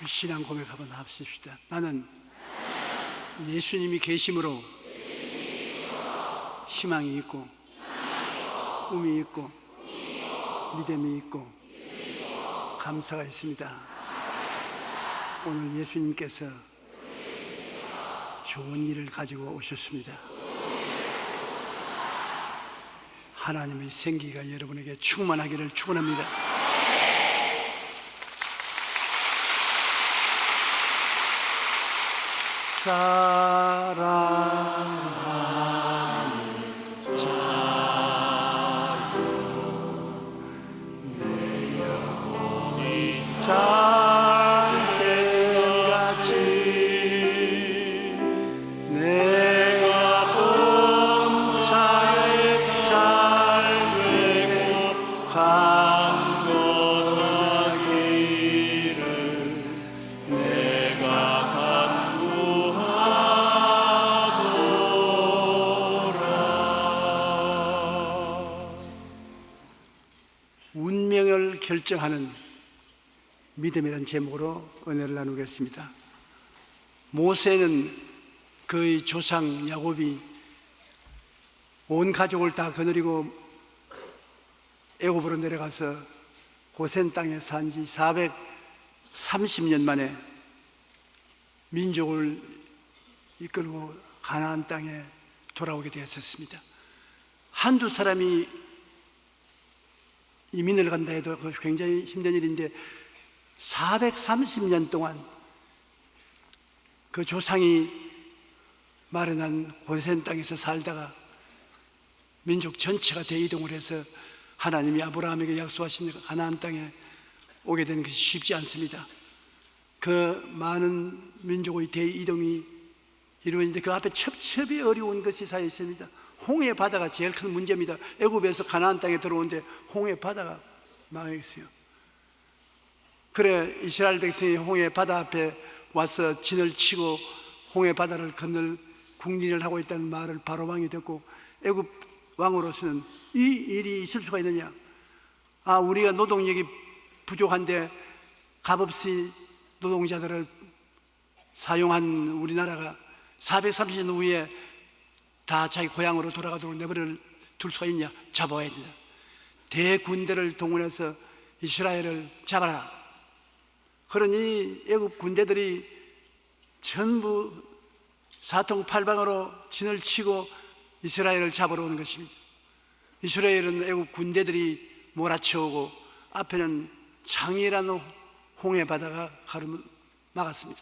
신앙 고백 한번 합시다. 나는 예수님이 계심으로 희망이 있고 꿈이 있고 믿음이 있고 감사가 있습니다. 오늘 예수님께서 좋은 일을 가지고 오셨습니다. 하나님의 생기가 여러분에게 충만하기를 축원합니다. 사랑하는 자여 내 영혼이 잘된같이 내가 범사에 잘되고 강건하기를 내가 운명을 결정하는 믿음이라는 제목으로 은혜를 나누겠습니다. 모세는 그의 조상 야곱이 온 가족을 다 거느리고 애굽으로 내려가서 고센 땅에 산 지 430년 만에 민족을 이끌고 가나안 땅에 돌아오게 되었습니다. 한두 사람이 이민을 간다 해도 굉장히 힘든 일인데 430년 동안 그 조상이 마련한 고센 땅에서 살다가 민족 전체가 대이동을 해서 하나님이 아브라함에게 약속하신 가나안 땅에 오게 되는 것이 쉽지 않습니다. 그 많은 민족의 대이동이 이루어지는데 그 앞에 첩첩이 어려운 것이 쌓여 있습니다. 홍해 바다가 제일 큰 문제입니다. 애굽에서 가나안 땅에 들어오는데 홍해 바다가 망했어요. 그래 이스라엘 백성이 홍해 바다 앞에 와서 진을 치고 홍해 바다를 건널 궁리를 하고 있다는 말을 바로 왕이 듣고 애굽 왕으로서는 이 일이 있을 수가 있느냐, 우리가 노동력이 부족한데 값없이 노동자들을 사용한 우리나라가 430년 후에 다 자기 고향으로 돌아가도록 내버려 둘 수가 있냐? 잡아야 된다. 대군대를 동원해서 이스라엘을 잡아라. 그러니 애굽 군대들이 전부 사통팔방으로 진을 치고 이스라엘을 잡으러 오는 것입니다. 이스라엘은 애굽 군대들이 몰아쳐오고 앞에는 장이라는 홍해 바다가 가로막았습니다.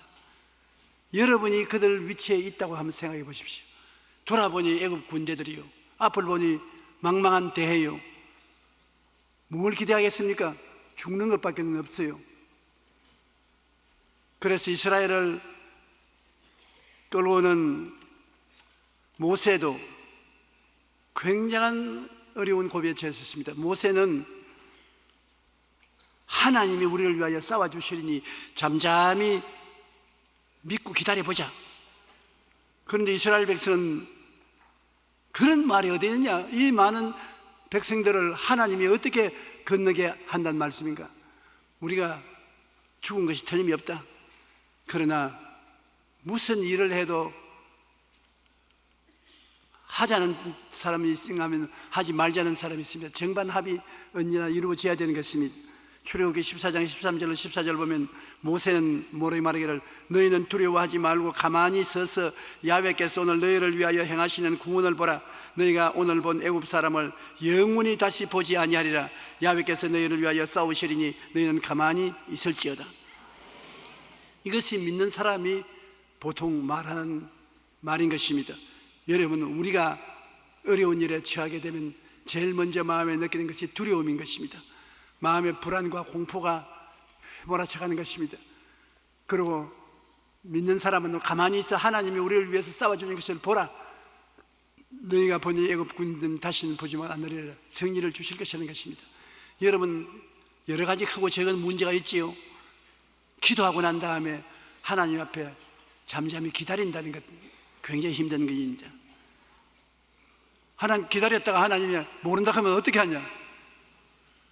여러분이 그들 위치에 있다고 한번 생각해 보십시오. 돌아보니 애굽 군대들이요, 앞을 보니 망망한 대해요. 뭘 기대하겠습니까? 죽는 것밖에 없어요. 그래서 이스라엘을 끌어오는 모세도 굉장한 어려운 고비에 처했습니다. 모세는 하나님이 우리를 위하여 싸워주시리니 잠잠히 믿고 기다려보자. 그런데 이스라엘 백성은 그런 말이 어디 있느냐? 이 많은 백성들을 하나님이 어떻게 건너게 한다는 말씀인가? 우리가 죽은 것이 틀림이 없다. 그러나 무슨 일을 해도 하자는 사람이 있으면 하지 말자는 사람이 있습니다. 정반 합의 언제나 이루어져야 되는 것입니다. 출애굽기 14장 13절로 14절 보면 모세는 뭐라고 말하기를 너희는 두려워하지 말고 가만히 서서 야훼께서 오늘 너희를 위하여 행하시는 구원을 보라. 너희가 오늘 본 애굽 사람을 영원히 다시 보지 아니하리라. 야훼께서 너희를 위하여 싸우시리니 너희는 가만히 있을지어다. 이것이 믿는 사람이 보통 말하는 말인 것입니다. 여러분, 우리가 어려운 일에 처하게 되면 제일 먼저 마음에 느끼는 것이 두려움인 것입니다. 마음의 불안과 공포가 몰아쳐가는 것입니다. 그리고 믿는 사람은 가만히 있어 하나님이 우리를 위해서 싸워주는 것을 보라. 너희가 보니 애굽 군대는 다시는 보지만 않으리라. 승리를 주실 것이라는 것입니다. 여러분, 여러 가지 크고 작은 문제가 있지요. 기도하고 난 다음에 하나님 앞에 잠잠히 기다린다는 것 굉장히 힘든 것입니다. 하나님 기다렸다가 하나님이 모른다 하면 어떻게 하냐?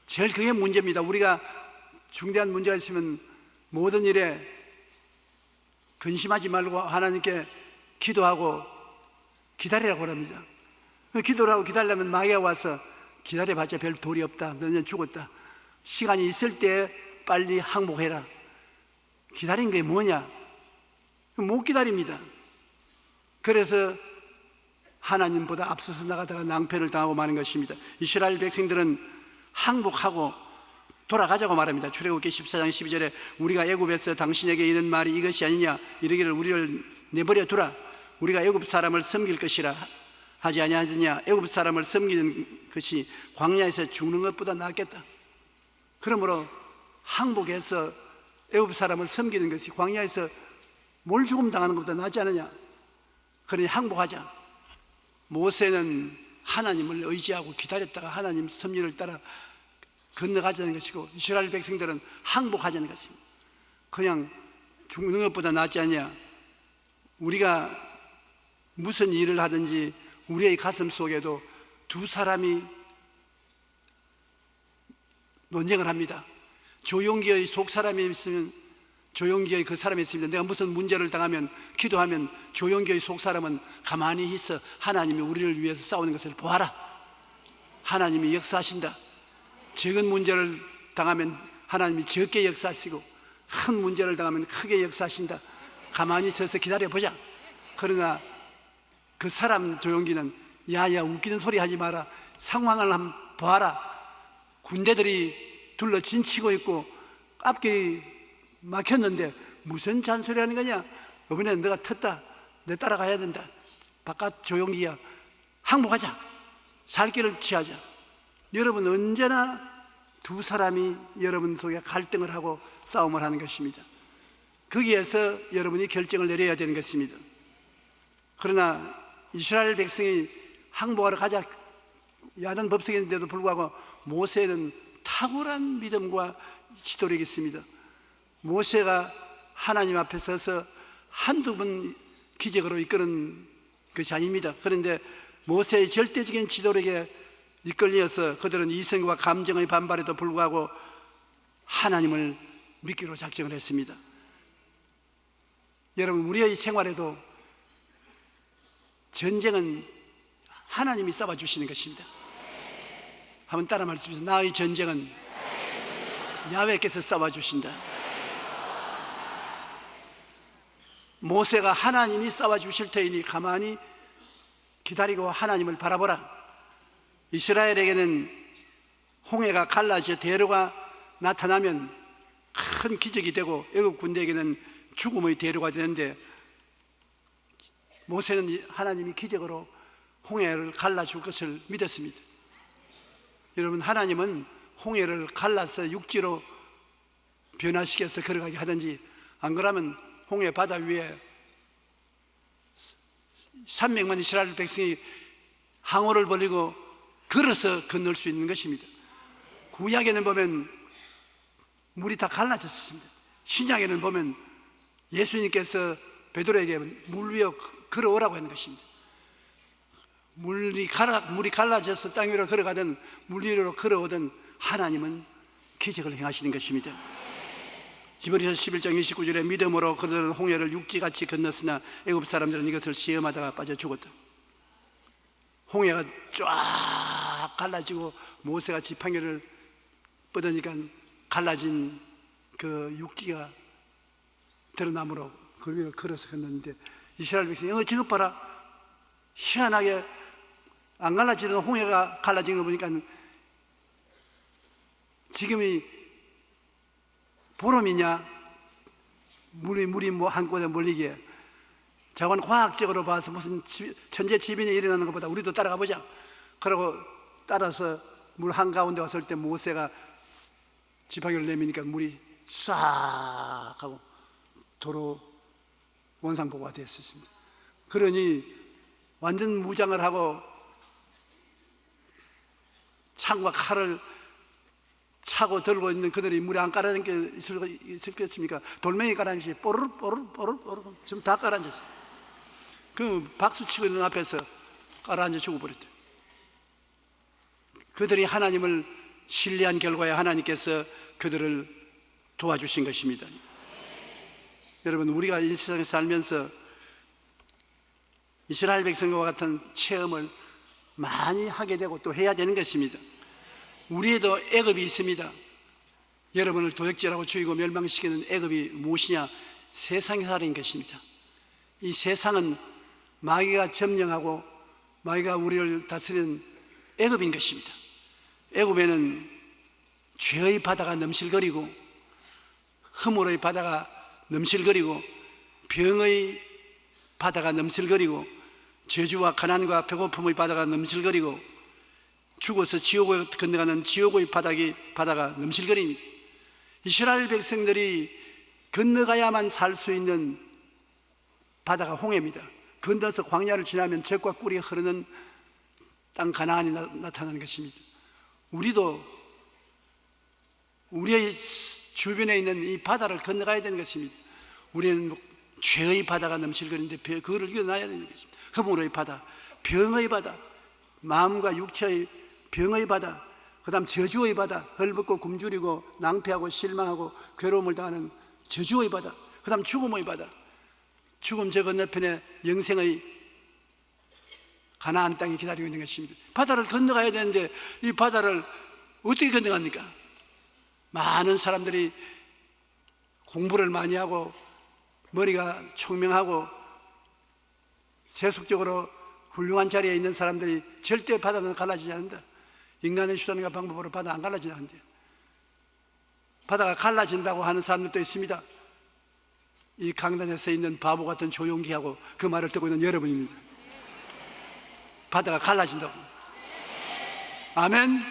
제일 그게 문제입니다. 우리가 중대한 문제가 있으면 모든 일에 근심하지 말고 하나님께 기도하고 기다리라고 합니다. 기도를 하고 기다리려면 마귀가 와서 기다려봤자 별 도리 없다, 너는 죽었다, 시간이 있을 때 빨리 항복해라. 기다린 게 뭐냐? 못 기다립니다. 그래서 하나님보다 앞서서 나가다가 낭패를 당하고 마는 것입니다. 이스라엘 백성들은 항복하고 돌아가자고 말합니다. 출애굽기 14장 12절에 우리가 애굽에서 당신에게 이런 말이 이것이 아니냐, 이르기를 우리를 내버려 두라, 우리가 애굽 사람을 섬길 것이라 하지 아니하느냐. 애굽 사람을 섬기는 것이 광야에서 죽는 것보다 낫겠다. 그러므로 항복해서 애굽 사람을 섬기는 것이 광야에서 뭘 죽음 당하는 것보다 낫지 않느냐. 그러니 항복하자. 모세는 하나님을 의지하고 기다렸다가 하나님 섭리를 따라 건너가자는 것이고, 이스라엘 백성들은 항복하자는 것입니다. 그냥 죽는 것보다 낫지 않냐. 우리가 무슨 일을 하든지 우리의 가슴 속에도 두 사람이 논쟁을 합니다. 조용기의 속 사람이 있으면, 조용기의 그 사람이 있습니다. 내가 무슨 문제를 당하면, 기도하면 조용기의 속 사람은 가만히 있어 하나님이 우리를 위해서 싸우는 것을 보아라, 하나님이 역사하신다. 적은 문제를 당하면 하나님이 적게 역사하시고, 큰 문제를 당하면 크게 역사하신다. 가만히 서서 기다려보자. 그러나 그 사람 조용기는 야야 웃기는 소리 하지 마라, 상황을 한번 봐라, 군대들이 둘러 진치고 있고 앞길이 막혔는데 무슨 잔소리 하는 거냐, 이번에 너가 텄다, 내 따라가야 된다, 바깥 조용기야, 항복하자, 살 길을 취하자. 여러분, 언제나 두 사람이 여러분 속에 갈등을 하고 싸움을 하는 것입니다. 거기에서 여러분이 결정을 내려야 되는 것입니다. 그러나 이스라엘 백성이 항복하러 가자 야단 법석인데도 불구하고 모세는 탁월한 믿음과 지도력이 있습니다. 모세가 하나님 앞에 서서 한두 번 기적으로 이끄는 것이 아닙니다. 그런데 모세의 절대적인 지도력에 이끌려서 그들은 이성과 감정의 반발에도 불구하고 하나님을 믿기로 작정을 했습니다. 여러분, 우리의 생활에도 전쟁은 하나님이 싸워주시는 것입니다. 한번 따라 말씀하세요. 나의 전쟁은 야훼께서 싸워주신다. 모세가 하나님이 싸워주실 터이니 가만히 기다리고 하나님을 바라보라. 이스라엘에게는 홍해가 갈라져 대로가 나타나면 큰 기적이 되고, 애국 군대에게는 죽음의 대로가 되는데, 모세는 하나님이 기적으로 홍해를 갈라줄 것을 믿었습니다. 여러분, 하나님은 홍해를 갈라서 육지로 변화시켜서 걸어가게 하든지, 안 그러면 홍해 바다 위에 300만 이스라엘 백성이 항우를 벌리고 걸어서 건널 수 있는 것입니다. 구약에는 보면 물이 다 갈라졌습니다. 신약에는 보면 예수님께서 베드로에게 물 위에 걸어오라고 하는 것입니다. 물이 갈라져서 땅 위로 걸어가든 물 위로 걸어오든 하나님은 기적을 행하시는 것입니다. 히브리서 11장 29절에 믿음으로 그들은 홍해를 육지같이 건넜으나 애굽 사람들은 이것을 시험하다가 빠져 죽었다. 홍해가 쫙 갈라지고 모세가 지팡이를 뻗으니까 갈라진 그 육지가 드러나므로 그 위를 걸어서 건넜는데, 이스라엘 백성이 저것 봐라, 희한하게 안 갈라지는 홍해가 갈라진 거 보니까 지금이 보름이냐, 물이 뭐 한꺼번에 몰리게. 자관 과학적으로 봐서 무슨 천재지변이 일어나는 것보다 우리도 따라가 보자. 그러고 따라서 물 한가운데 왔을 때 모세가 지팡이를 내미니까 물이 싹 하고 도로 원상복구가 되었습니다. 그러니 완전 무장을 하고 창과 칼을 차고 들고 있는 그들이 물에 안 깔아앉은 게 있었겠습니까? 돌멩이 깔아앉지, 뽀르르 지금 다 깔아앉았어요. 그 박수치고 있는 앞에서 깔아앉아 죽어버렸대. 그들이 하나님을 신뢰한 결과에 하나님께서 그들을 도와주신 것입니다. 여러분, 우리가 이 세상에 살면서 이스라엘 백성과 같은 체험을 많이 하게 되고 또 해야 되는 것입니다. 우리에도 애굽이 있습니다. 여러분을 도적질하고 죽이고 멸망시키는 애굽이 무엇이냐? 세상의 살인 것입니다. 이 세상은 마귀가 점령하고 마귀가 우리를 다스리는 애굽인 것입니다. 애굽에는 죄의 바다가 넘실거리고 허물의 바다가 넘실거리고 병의 바다가 넘실거리고 저주와 가난과 배고픔의 바다가 넘실거리고 죽어서 지옥을 건너가는 지옥의 바다가 넘실거립니다. 이스라엘 백성들이 건너가야만 살 수 있는 바다가 홍해입니다. 건너서 광야를 지나면 젖과 꿀이 흐르는 땅 가나안이 나타나는 것입니다. 우리도 우리의 주변에 있는 이 바다를 건너가야 되는 것입니다. 우리는 죄의 바다가 넘실거리는데 그거를 이겨나야 되는 것입니다. 허물의 바다, 병의 바다, 마음과 육체의 병의 바다, 그 다음 저주의 바다, 헐벗고 굶주리고 낭패하고 실망하고 괴로움을 당하는 저주의 바다, 그 다음 죽음의 바다, 죽음 저 건너편에 영생의 가나안 땅이 기다리고 있는 것입니다. 바다를 건너가야 되는데 이 바다를 어떻게 건너갑니까? 많은 사람들이 공부를 많이 하고 머리가 총명하고 세속적으로 훌륭한 자리에 있는 사람들이 절대 바다는 갈라지지 않는다. 인간의 수단과 방법으로 바다 안 갈라지지 않는다. 바다가 갈라진다고 하는 사람들도 있습니다. 이 강단에 서 있는 바보 같은 조용기하고 그 말을 듣고 있는 여러분입니다. 바다가 갈라진다고. 아멘.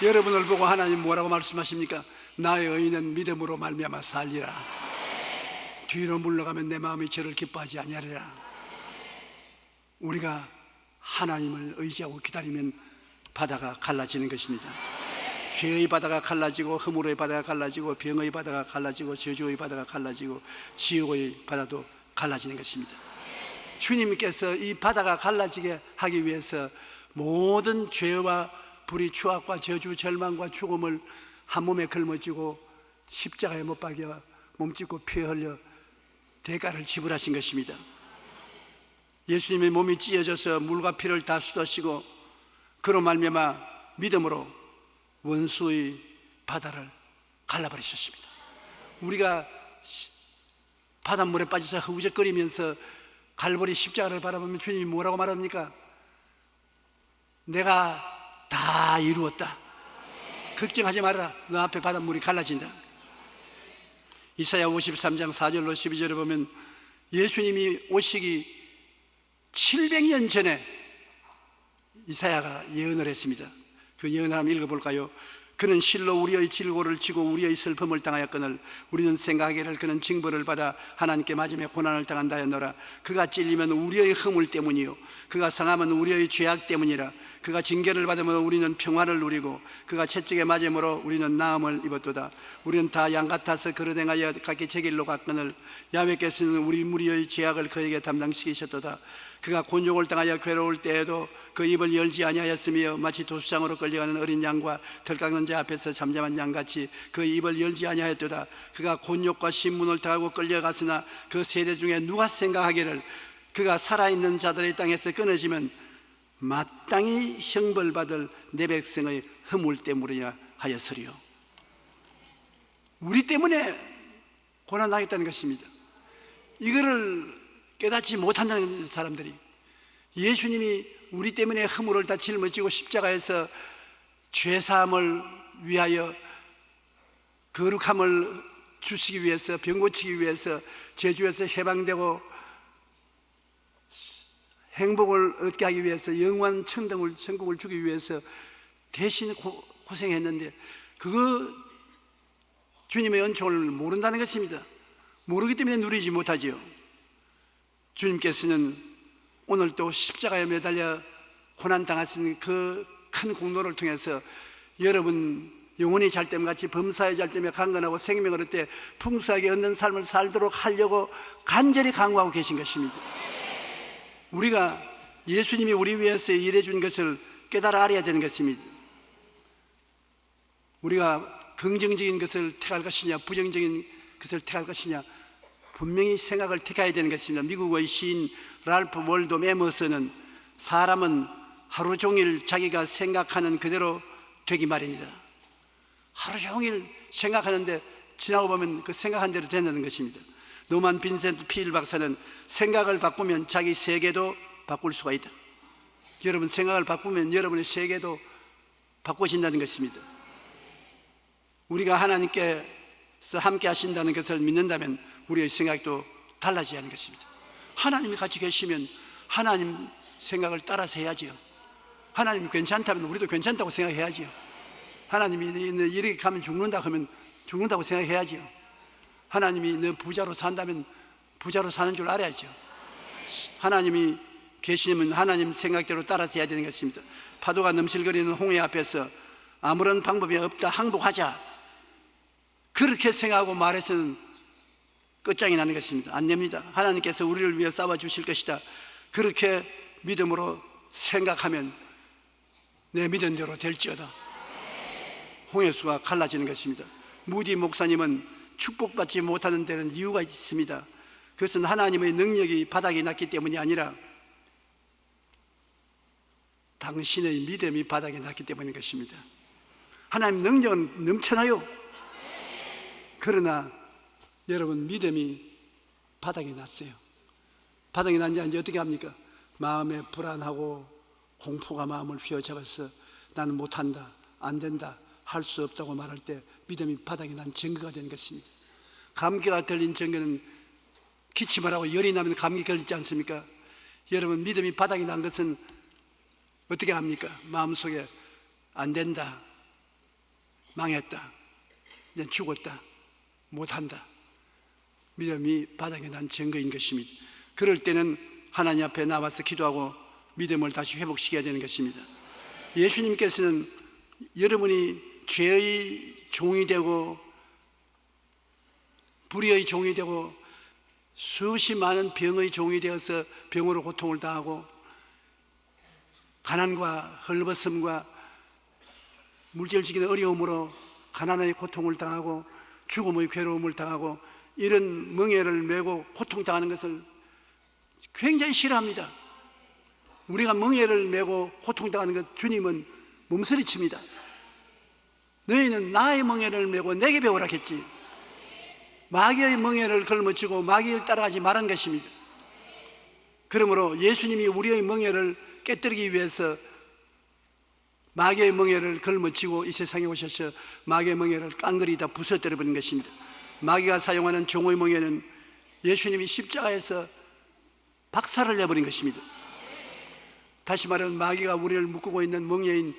여러분을 보고 하나님 뭐라고 말씀하십니까? 나의 의인은 믿음으로 말미암아 살리라. 뒤로 물러가면 내 마음이 저를 기뻐하지 아니하리라. 우리가 하나님을 의지하고 기다리면 바다가 갈라지는 것입니다. 죄의 바다가 갈라지고 허물의 바다가 갈라지고 병의 바다가 갈라지고 저주의 바다가 갈라지고 지옥의 바다도 갈라지는 것입니다. 주님께서 이 바다가 갈라지게 하기 위해서 모든 죄와 불의, 추악과 저주, 절망과 죽음을 한 몸에 걸머쥐고 십자가에 못 박여 몸짓고 피 흘려 대가를 지불하신 것입니다. 예수님의 몸이 찢어져서 물과 피를 다 쏟으시고 그로 말미암아 믿음으로 원수의 바다를 갈라버리셨습니다. 우리가 바닷물에 빠져서 허우적거리면서 갈보리 십자가를 바라보면 주님이 뭐라고 말합니까? 내가 다 이루었다. 걱정하지 말아라. 너 앞에 바닷물이 갈라진다. 이사야 53장 4절로 12절에 보면 예수님이 오시기 700년 전에 이사야가 예언을 했습니다. 그 예언을 한번 읽어볼까요? 그는 실로 우리의 질고를 지고 우리의 슬픔을 당하였거늘 우리는 생각하기를 그는 징벌을 받아 하나님께 맞으며 고난을 당한다 하였노라. 그가 찔리면 우리의 허물 때문이요 그가 상하면 우리의 죄악 때문이라. 그가 징계를 받으므로 우리는 평화를 누리고 그가 채찍에 맞음으로 우리는 나음을 입었도다. 우리는 다 양 같아서 그릇 행하여 각기 제 길로 갔거늘 야훼께서는 우리 무리의 죄악을 그에게 담당시키셨도다. 그가 곤욕을 당하여 괴로울 때에도 그 입을 열지 아니하였으며 마치 도수장으로 끌려가는 어린 양과 덜 깎는 자 앞에서 잠잠한 양같이 그 입을 열지 아니하였도다. 그가 곤욕과 신문을 당하고 끌려갔으나 그 세대 중에 누가 생각하기를 그가 살아있는 자들의 땅에서 끊어지면 마땅히 형벌받을 내 백성의 허물 때문이야 하였으리요. 우리 때문에 고난당했다는 것입니다. 이거를 깨닫지 못한다는 사람들이, 예수님이 우리 때문에 허물을 다 짊어지고 십자가에서 죄사함을 위하여 거룩함을 주시기 위해서, 병 고치기 위해서, 저주에서 해방되고 행복을 얻게 하기 위해서, 영원 천국을 주기 위해서 대신 고생했는데 그거 주님의 은총을 모른다는 것입니다. 모르기 때문에 누리지 못하지요. 주님께서는 오늘 또 십자가에 매달려 고난당하신 그 큰 공로를 통해서 여러분 영혼이 잘됨같이 범사에 잘되며 강건하고 생명을 얻되 풍성하게 얻는 삶을 살도록 하려고 간절히 강구하고 계신 것입니다. 우리가 예수님이 우리 위해서 일해 준 것을 깨달아 알아야 되는 것입니다. 우리가 긍정적인 것을 택할 것이냐 부정적인 것을 택할 것이냐, 분명히 생각을 택해야 되는 것입니다. 미국의 시인 랄프 월도 메머스는 사람은 하루 종일 자기가 생각하는 그대로 되기 마련이다. 하루 종일 생각하는데 지나고 보면 그 생각한 대로 된다는 것입니다. 노만 빈센트 필 박사는 생각을 바꾸면 자기 세계도 바꿀 수가 있다. 여러분, 생각을 바꾸면 여러분의 세계도 바꿔진다는 것입니다. 우리가 하나님께서 함께 하신다는 것을 믿는다면 우리의 생각도 달라져야 하는 것입니다. 하나님이 같이 계시면 하나님 생각을 따라서 해야지요. 하나님이 괜찮다면 우리도 괜찮다고 생각해야지요. 하나님이 이렇게 가면 죽는다 하면 죽는다고 생각해야지요. 하나님이 너 부자로 산다면 부자로 사는 줄 알아야죠. 하나님이 계시면 하나님 생각대로 따라서 해야 되는 것입니다. 파도가 넘실거리는 홍해 앞에서 아무런 방법이 없다, 항복하자, 그렇게 생각하고 말해서는 끝장이 나는 것입니다. 안 됩니다. 하나님께서 우리를 위해 싸워주실 것이다, 그렇게 믿음으로 생각하면 내 믿은 대로 될지어다. 홍해수가 갈라지는 것입니다. 무디 목사님은 축복받지 못하는 데는 이유가 있습니다. 그것은 하나님의 능력이 바닥이 났기 때문이 아니라 당신의 믿음이 바닥이 났기 때문인 것입니다. 하나님 능력은 넘쳐나요. 그러나 여러분, 믿음이 바닥이 났어요. 바닥이 난지 이제 어떻게 합니까? 마음에 불안하고 공포가 마음을 휘어잡아서 나는 못한다, 안 된다, 할 수 없다고 말할 때 믿음이 바닥이 난 증거가 되는 것입니다. 감기가 걸린 증거는 기침을 하고 열이 나면 감기 걸리지 않습니까? 여러분, 믿음이 바닥이 난 것은 어떻게 합니까? 마음속에 안 된다, 망했다, 이제 죽었다, 못한다, 믿음이 바닥에 난 증거인 것입니다. 그럴 때는 하나님 앞에 나와서 기도하고 믿음을 다시 회복시켜야 되는 것입니다. 예수님께서는 여러분이 죄의 종이 되고 불의의 종이 되고 수없이 많은 병의 종이 되어서 병으로 고통을 당하고 가난과 헐벗음과 물질적인 어려움으로 가난의 고통을 당하고 죽음의 괴로움을 당하고 이런 멍에를 메고 고통당하는 것을 굉장히 싫어합니다. 우리가 멍에를 메고 고통당하는 것 주님은 몸서리칩니다. 너희는 나의 멍에를 메고 내게 배우라 했지, 마귀의 멍에를 걸머쥐고 마귀를 따라가지 말한 것입니다. 그러므로 예수님이 우리의 멍에를 깨뜨리기 위해서 마귀의 멍에를 걸머쥐고 이 세상에 오셔서 마귀의 멍에를 깡그리 다 부서뜨려 버린 것입니다. 마귀가 사용하는 종의 멍에는 예수님이 십자가에서 박살을 내버린 것입니다. 다시 말하면 마귀가 우리를 묶고 있는 멍에인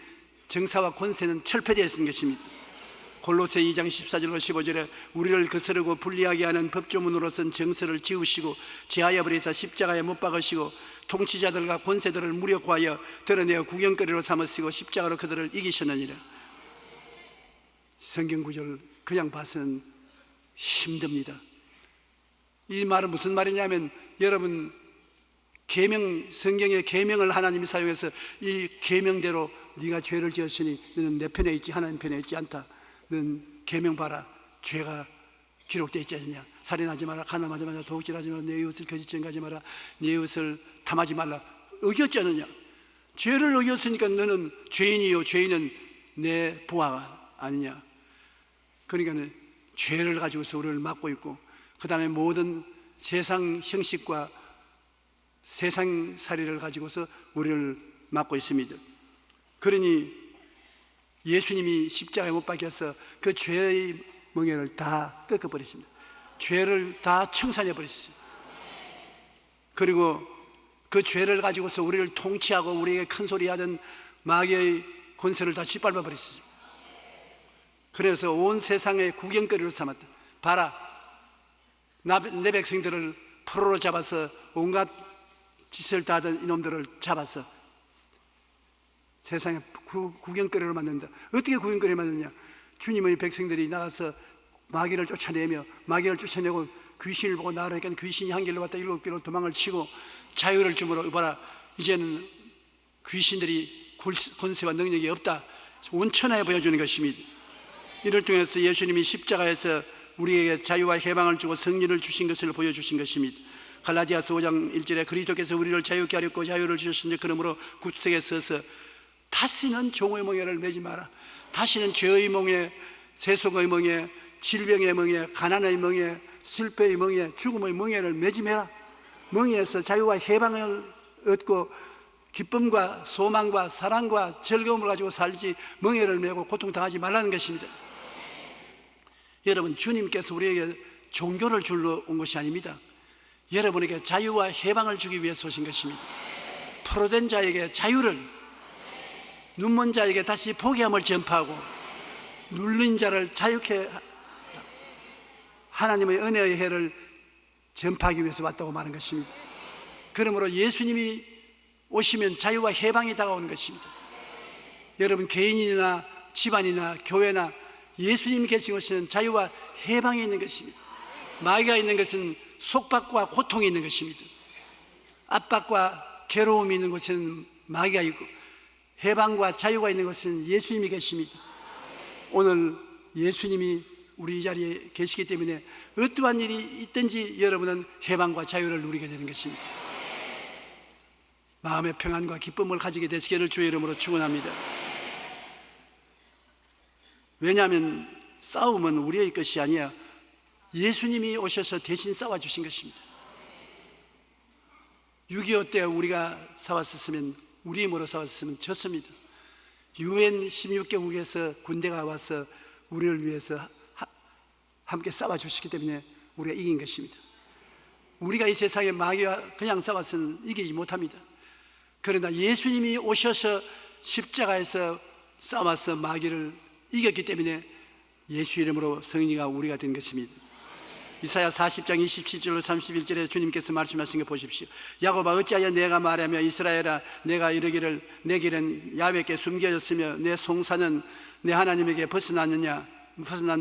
정사와 권세는 철폐되었던 것입니다. 골로새 2장 14절로 15절에 우리를 거스르고 불리하게 하는 법조문으로선 정서를 지우시고 제하여 버리사 십자가에 못 박으시고 통치자들과 권세들을 무력화하여 드러내어 구경거리로 삼으시고 십자가로 그들을 이기셨느니라. 성경 구절 그냥 봐서는 힘듭니다. 이 말은 무슨 말이냐면, 여러분, 성경의 계명을 하나님이 사용해서 이 계명대로 네가 죄를 지었으니 너는 내 편에 있지 하나님 편에 있지 않다, 넌 계명 봐라, 죄가 기록되어 있지 않느냐, 살인하지 마라, 간음하지 마라, 도둑질하지 마라, 내 이웃을 거짓 증거하지 마라, 내 이웃을 탐하지 말라, 어겼지 않느냐. 죄를 어겼으니까 너는 죄인이요, 죄인은 내 부하가 아니냐. 그러니까 죄를 가지고서 우리를 막고 있고, 그 다음에 모든 세상 형식과 세상살이를 가지고서 우리를 막고 있습니다. 그러니 예수님이 십자가에 못 박혀서 그 죄의 멍에를 다 꺾어버렸습니다. 죄를 다 청산해 버렸어요. 그리고 그 죄를 가지고서 우리를 통치하고 우리에게 큰 소리 하던 마귀의 권세를 다 짓밟아 버렸습니다. 그래서 온 세상의 구경거리로 삼았다. 봐라, 내 백성들을 포로로 잡아서 온갖 짓을 다 하던 이놈들을 잡아서 세상에 구경거리로 만든다. 어떻게 구경거리를 만드냐? 주님의 백성들이 나가서 마귀를 쫓아내며 마귀를 쫓아내고 귀신을 보고 나가니까 귀신이 한 길로 왔다 7길로 도망을 치고 자유를 주므로 봐라, 이제는 귀신들이 권세와 능력이 없다, 온천하에 보여주는 것입니다. 이를 통해서 예수님이 십자가에서 우리에게 자유와 해방을 주고 승리를 주신 것을 보여주신 것입니다. 갈라디아서 5장 1절에 그리스도께서 우리를 자유케 하렸고 자유를 주셨으니 그러므로 굳세게 서서 다시는 종의 멍에를 매지 마라. 다시는 죄의 멍에, 세속의 멍에, 질병의 멍에, 가난의 멍에, 실패의 멍에, 죽음의 멍에를 매지 마라. 멍에에서 자유와 해방을 얻고 기쁨과 소망과 사랑과 즐거움을 가지고 살지 멍에를 메고 고통당하지 말라는 것입니다. 여러분, 주님께서 우리에게 종교를 주러 온 것이 아닙니다. 여러분에게 자유와 해방을 주기 위해서 오신 것입니다. 포로된 자에게 자유를, 눈먼 자에게 다시 포기함을 전파하고 눌린 자를 자유케 하나님의 은혜의 해를 전파하기 위해서 왔다고 말한 것입니다. 그러므로 예수님이 오시면 자유와 해방이 다가오는 것입니다. 여러분, 개인이나 집안이나 교회나 예수님이 계신 곳은 자유와 해방이 있는 것입니다. 마귀가 있는 것은 속박과 고통이 있는 것입니다. 압박과 괴로움이 있는 곳에는 마귀가 있고 해방과 자유가 있는 것은 예수님이 계십니다. 오늘 예수님이 우리 이 자리에 계시기 때문에 어떠한 일이 있든지 여러분은 해방과 자유를 누리게 되는 것입니다. 마음의 평안과 기쁨을 가지게 되시기를 주의 이름으로 축원합니다. 왜냐하면 싸움은 우리의 것이 아니야 예수님이 오셔서 대신 싸워주신 것입니다. 6.25 때 우리가 싸웠었으면, 우리 힘으로 싸웠으면 졌습니다. UN 16개국에서 군대가 와서 우리를 위해서 함께 싸워주시기 때문에 우리가 이긴 것입니다. 우리가 이 세상에 마귀와 그냥 싸워서는 이기지 못합니다. 그러나 예수님이 오셔서 십자가에서 싸워서 마귀를 이겼기 때문에 예수 이름으로 승리가 우리가 된 것입니다. 이사야 40장 27절로 31절에 주님께서 말씀하신 거 보십시오. 야곱아, 어찌하여 내가 말하며 이스라엘아, 내가 이르기를 내 길은 야훼께 숨겨졌으며 내 송사는 내 하나님에게 벗어난다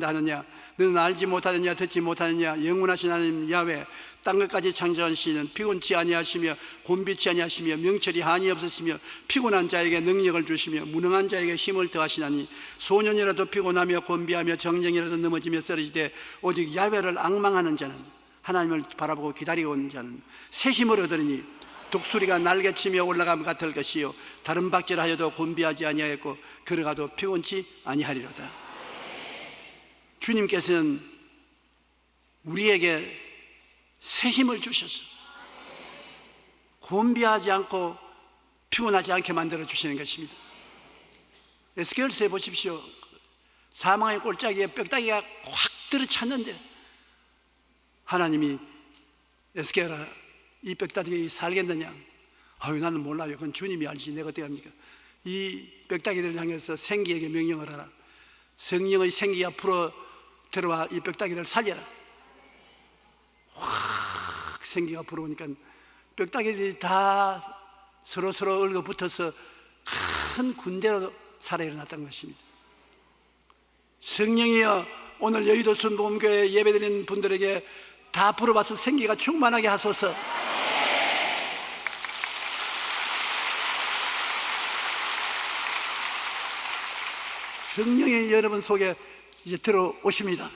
하느냐. 너는 알지 못하느냐, 듣지 못하느냐. 영원하신 하나님 야훼, 땅끝까지 창조하시는 피곤치 아니하시며 곤비치 아니하시며 명철이 한이 없으시며 피곤한 자에게 능력을 주시며 무능한 자에게 힘을 더하시나니 소년이라도 피곤하며 곤비하며 정령이라도 넘어지며 쓰러지되 오직 야훼를 앙망하는 자는, 하나님을 바라보고 기다리고 온 자는 새 힘을 얻으리니 독수리가 날개치며 올라감 같을 것이요 다른 박질하여도 곤비하지 아니하였고 걸어가도 피곤치 아니하리로다. 주님께서는 우리에게 새 힘을 주셔서 곤비하지 않고 피곤하지 않게 만들어 주시는 것입니다. 에스겔서에 보십시오. 사망의 골짜기에 뼈다귀가 확 들어찼는데 하나님이 에스겔아, 이 뼈다귀 살겠느냐? 아유, 나는 몰라요. 그건 주님이 알지. 내가 어떻게 합니까? 이 뼈다귀들을 향해서 생기에게 명령을 하라. 성령의 생기가 불어 들어와 이 뼈다귀를 살려라. 확 생기가 불어오니까 뼈다귀들이 다 서로 얽어붙어서 큰 군대로 살아 일어났다는 것입니다. 성령이여, 오늘 여의도 순복음교회 예배드리는 분들에게 다 불어봐서 생기가 충만하게 하소서. 성령이 여러분 속에 이제 들어오십니다.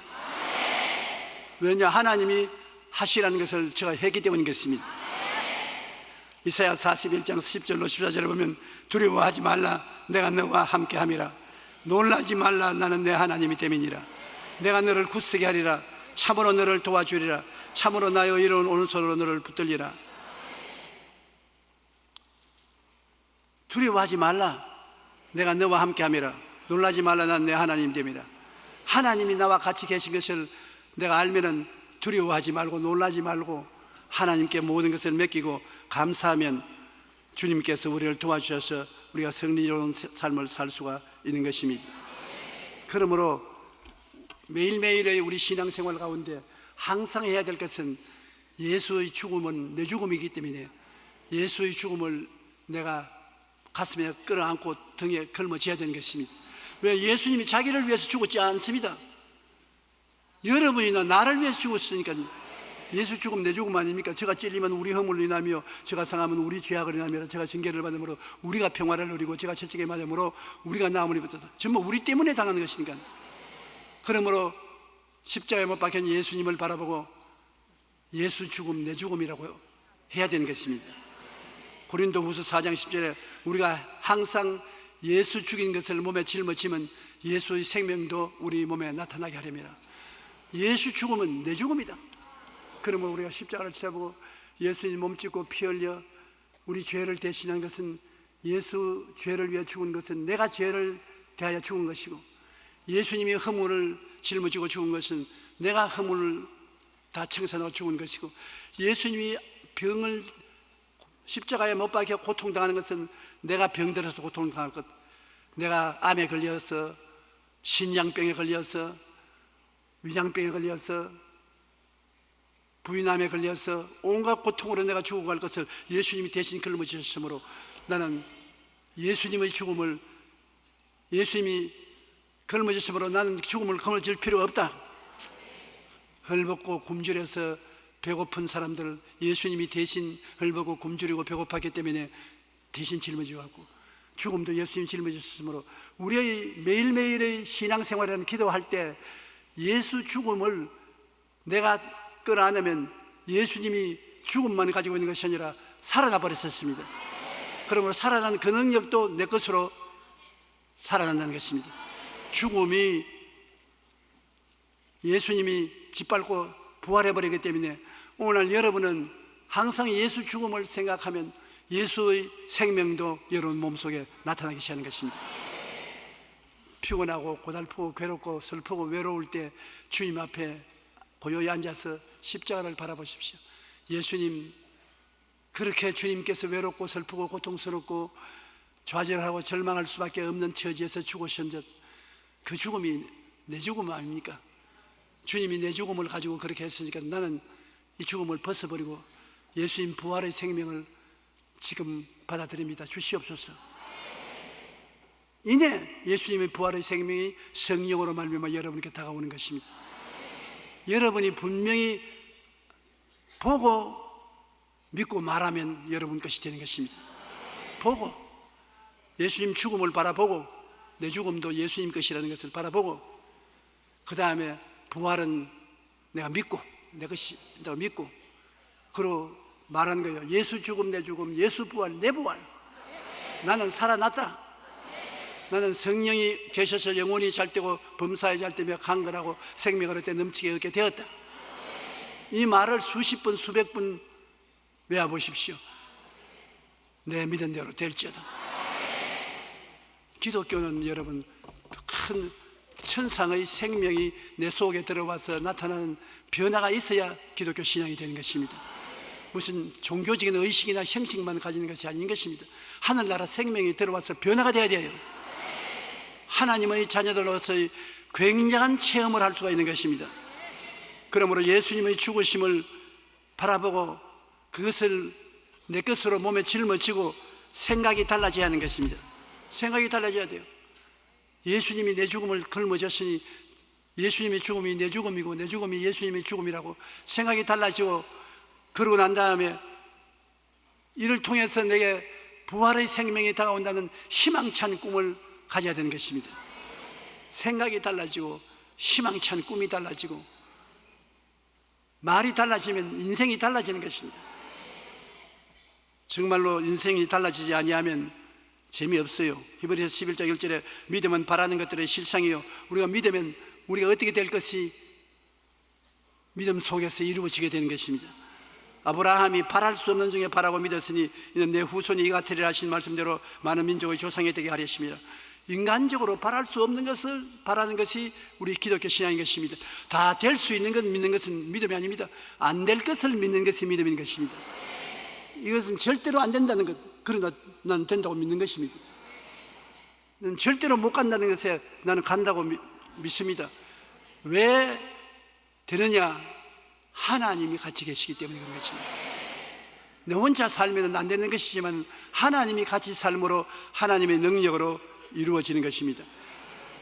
왜냐? 하나님이 하시라는 것을 제가 했기 때문인 것입니다. 이사야 41장 10절로 14절에 보면 두려워하지 말라, 내가 너와 함께함이라. 놀라지 말라, 나는 내 하나님이 됨이니라. 내가 너를 굳세게 하리라. 참으로 너를 도와주리라. 참으로 나의 이로운 오른손으로 너를 붙들리라. 두려워하지 말라, 내가 너와 함께함이라. 놀라지 말라, 난 내 하나님 됨이라. 하나님이 나와 같이 계신 것을 내가 알면은 두려워하지 말고 놀라지 말고 하나님께 모든 것을 맡기고 감사하면 주님께서 우리를 도와주셔서 우리가 승리로운 삶을 살 수가 있는 것입니다. 그러므로 매일매일의 우리 신앙생활 가운데 항상 해야 될 것은 예수의 죽음은 내 죽음이기 때문에 예수의 죽음을 내가 가슴에 끌어안고 등에 걸머쥐어야 되는 것입니다. 왜? 예수님이 자기를 위해서 죽었지 않습니다. 여러분이나 나를 위해서 죽었으니까. 예수 죽음 내 죽음 아닙니까? 제가 찔리면 우리 허물로 인하며, 제가 상하면 우리 죄악을 인하며, 제가 징계를 받음으로 우리가 평화를 누리고, 제가 채찍에 맞음으로 우리가 나음을 입었다. 전부 우리 때문에 당하는 것이니까. 그러므로 십자가에 못 박힌 예수님을 바라보고 예수 죽음 내 죽음이라고 해야 되는 것입니다. 고린도후서 4장 10절에 우리가 항상 예수 죽인 것을 몸에 짊어지면 예수의 생명도 우리 몸에 나타나게 하려니라. 예수 죽음은 내 죽음이다. 그러면 우리가 십자가를 쳐보고 예수님 몸짓고 피 흘려 우리 죄를 대신한 것은, 예수 죄를 위해 죽은 것은 내가 죄를 대하여 죽은 것이고, 예수님이 허물을 짊어지고 죽은 것은 내가 허물을 다 청산하고 죽은 것이고, 예수님이 병을 십자가에 못 박혀 고통당하는 것은 내가 병들어서 고통당할 것, 내가 암에 걸려서, 신장병에 걸려서, 위장병에 걸려서, 부인암에 걸려서 온갖 고통으로 내가 죽어갈 것을 예수님이 대신 짊어지셨으므로 나는 예수님의 죽음을, 예수님이 짊어지심으로 나는 죽음을 짊어질 필요가 없다. 헐벗고 굶주려서 배고픈 사람들 예수님이 대신 헐벗고 굶주리고 배고팠기 때문에 대신 짊어지고, 죽음도 예수님이 짊어지셨으므로 우리의 매일매일의 신앙생활이라는 기도할 때 예수 죽음을 내가 끌어안으면 예수님이 죽음만 가지고 있는 것이 아니라 살아나 버렸었습니다. 그러므로 살아난 그 능력도 내 것으로 살아난다는 것입니다. 죽음이 예수님이 짓밟고 부활해버리기 때문에 오늘 여러분은 항상 예수 죽음을 생각하면 예수의 생명도 여러분 몸속에 나타나기 시작하는 것입니다. 피곤하고 고달프고 괴롭고 슬프고 외로울 때 주님 앞에 고요히 앉아서 십자가를 바라보십시오. 예수님, 그렇게 주님께서 외롭고 슬프고 고통스럽고 좌절하고 절망할 수밖에 없는 처지에서 죽으신 그 죽음이 내 죽음 아닙니까? 주님이 내 죽음을 가지고 그렇게 했으니까 나는 이 죽음을 벗어버리고 예수님 부활의 생명을 지금 받아들입니다. 주시옵소서. 이내 예수님의 부활의 생명이 성령으로 말미암아 여러분께 다가오는 것입니다. 여러분이 분명히 보고 믿고 말하면 여러분 것이 되는 것입니다. 보고, 예수님 죽음을 바라보고 내 죽음도 예수님 것이라는 것을 바라보고, 그 다음에 부활은 내가 믿고 내 것이 내가 믿고, 그리고 말하는 거예요. 예수 죽음 내 죽음, 예수 부활 내 부활. 나는 살아났다. 나는 성령이 계셔서 영혼이 잘 되고 범사에 잘 되며 강건하고 생명을 얻게 넘치게 얻게 되었다. 이 말을 수십 번 수백 번 외워보십시오. 내 믿은 대로 될지어다. 기독교는 여러분 큰 천상의 생명이 내 속에 들어와서 나타나는 변화가 있어야 기독교 신앙이 되는 것입니다. 무슨 종교적인 의식이나 형식만 가지는 것이 아닌 것입니다. 하늘나라 생명이 들어와서 변화가 되어야 돼요. 하나님의 자녀들로서의 굉장한 체험을 할 수가 있는 것입니다. 그러므로 예수님의 죽으심을 바라보고 그것을 내 것으로 몸에 짊어지고 생각이 달라져야 하는 것입니다. 생각이 달라져야 돼요. 예수님이 내 죽음을 짊어졌으니 예수님의 죽음이 내 죽음이고 내 죽음이 예수님의 죽음이라고 생각이 달라지고, 그러고 난 다음에 이를 통해서 내게 부활의 생명이 다가온다는 희망찬 꿈을 가져야 되는 것입니다. 생각이 달라지고 희망찬 꿈이 달라지고 말이 달라지면 인생이 달라지는 것입니다. 정말로 인생이 달라지지 아니하면 재미없어요. 히브리서 11장 1절에 믿음은 바라는 것들의 실상이요, 우리가 믿으면 우리가 어떻게 될 것이 믿음 속에서 이루어지게 되는 것입니다. 아브라함이 바랄 수 없는 중에 바라고 믿었으니 이는 내 후손이 이 같으리라 하신 말씀대로 많은 민족의 조상이 되게 하렸습니다. 인간적으로 바랄 수 없는 것을 바라는 것이 우리 기독교 신앙인 것입니다. 다 될 수 있는 것 믿는 것은 믿음이 아닙니다. 안 될 것을 믿는 것이 믿음인 것입니다. 이것은 절대로 안 된다는 것, 그러나 나는 된다고 믿는 것입니다. 나는 절대로 못 간다는 것에 나는 간다고 믿습니다. 왜 되느냐? 하나님이 같이 계시기 때문에 그런 것입니다. 내 혼자 살면 안 되는 것이지만 하나님이 같이 삶으로 하나님의 능력으로 이루어지는 것입니다.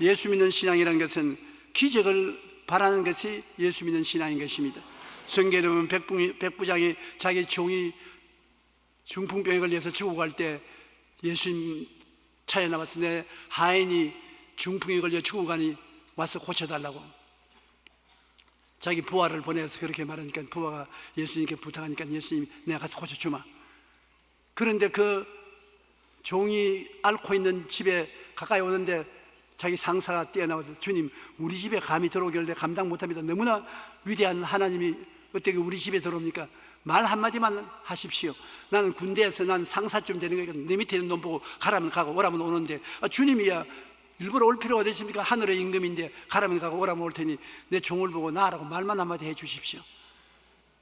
예수 믿는 신앙이라는 것은 기적을 바라는 것이 예수 믿는 신앙인 것입니다. 성경에 보면 백부장이 자기 종이 중풍병에 걸려서 죽어갈 때 예수님 차에 나와서 내 하인이 중풍에 걸려 죽어가니 와서 고쳐달라고. 자기 부하를 보내서 그렇게 말하니까 부하가 예수님께 부탁하니까 예수님이 내가 가서 고쳐주마. 그런데 그 종이 앓고 있는 집에 가까이 오는데 자기 상사가 뛰어나와서 주님, 우리 집에 감히 들어오길래 감당 못합니다. 너무나 위대한 하나님이 어떻게 우리 집에 들어옵니까? 말 한마디만 하십시오. 나는 군대에서 난 상사쯤 되는 거니까 내 밑에 있는 놈 보고 가라면 가고 오라면 오는데, 주님이야 일부러 올 필요가 되십니까? 하늘의 임금인데 가라면 가고 오라면 올 테니 내 종을 보고 나라고 말만 한마디 해 주십시오.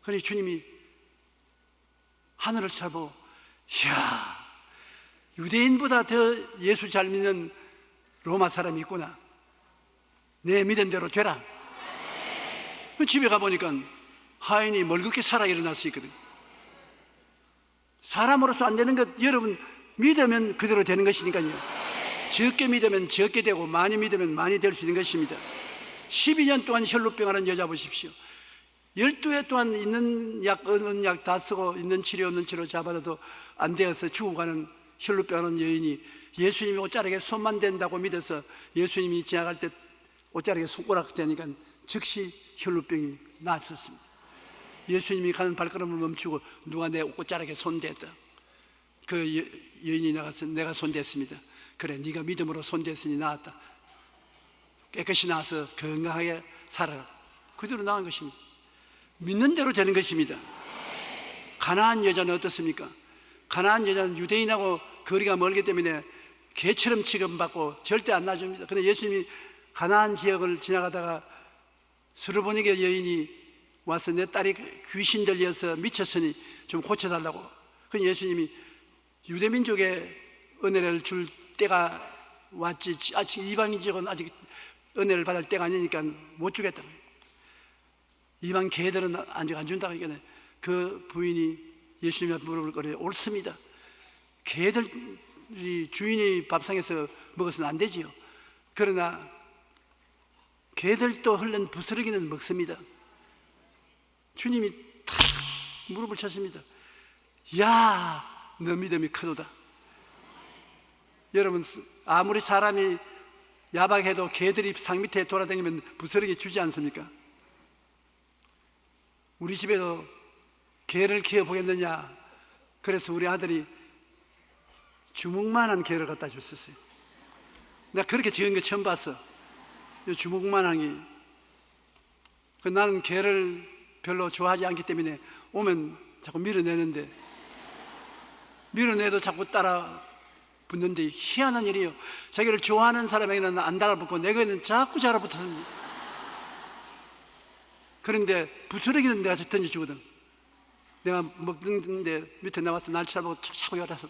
그러니 주님이 하늘을 쳐다보고, 이야, 유대인보다 더 예수 잘 믿는 로마 사람이 있구나. 내 믿은 대로 되라. 집에 가보니까 하인이 멀겋게 살아 일어날 수 있거든. 사람으로서 안 되는 것, 여러분 믿으면 그대로 되는 것이니까요. 적게 믿으면 적게 되고 많이 믿으면 많이 될 수 있는 것입니다. 12년 동안 혈루병하는 여자 보십시오. 12해 동안 있는 약 없는 약 다 쓰고 있는 치료 없는 치료 잡아도 안 되어서 죽어가는 혈루병하는 여인이 예수님이 옷자락에 손만 댄다고 믿어서 예수님이 지나갈 때 옷자락에 손가락 대니까 즉시 혈루병이 나았었습니다. 예수님이 가는 발걸음을 멈추고 누가 내 옷자락에 손댔다. 그 여인이 나가서 내가 손댔습니다. 그래, 네가 믿음으로 손댔으니 나았다. 깨끗이 나와서 건강하게 살아라. 그대로 나은 것입니다. 믿는 대로 되는 것입니다. 가나안 여자는 어떻습니까? 가나안 여자는 유대인하고 거리가 멀기 때문에 개처럼 취급받고 절대 안 놔줍니다. 그런데 예수님이 가나안 지역을 지나가다가 수르보니게 여인이 와서 내 딸이 귀신 들려서 미쳤으니 좀 고쳐달라고. 그럼 예수님이 유대민족의 은혜를 줄 때가 왔지, 아직 이방인족은 아직 은혜를 받을 때가 아니니까 못 주겠다고. 이방 개들은 아직 안 준다고 하니까 그 부인이 예수님한테 물어볼 거래요. 옳습니다. 개들이 주인의 밥상에서 먹어서는 안 되지요. 그러나 개들도 흘른 부스러기는 먹습니다. 주님이 탁 무릎을 쳤습니다. 야, 너 믿음이 크도다. 여러분, 아무리 사람이 야박해도 개들이 상 밑에 돌아다니면 부스러기 주지 않습니까? 우리 집에도 개를 키워보겠느냐. 그래서 우리 아들이 주먹만한 개를 갖다 줬었어요. 내가 그렇게 적은 거 처음 봤어. 주먹만한 게. 나는 개를 별로 좋아하지 않기 때문에 오면 자꾸 밀어내는데, 밀어내도 자꾸 따라 붙는데 희한한 일이에요. 자기를 좋아하는 사람에게는 안 달라붙고 내게는 자꾸 달라붙습니다. 그런데 부스러기는 내가 던져주거든. 내가 먹는데 밑에 나와서 날 쳐다보고 자꾸 열어서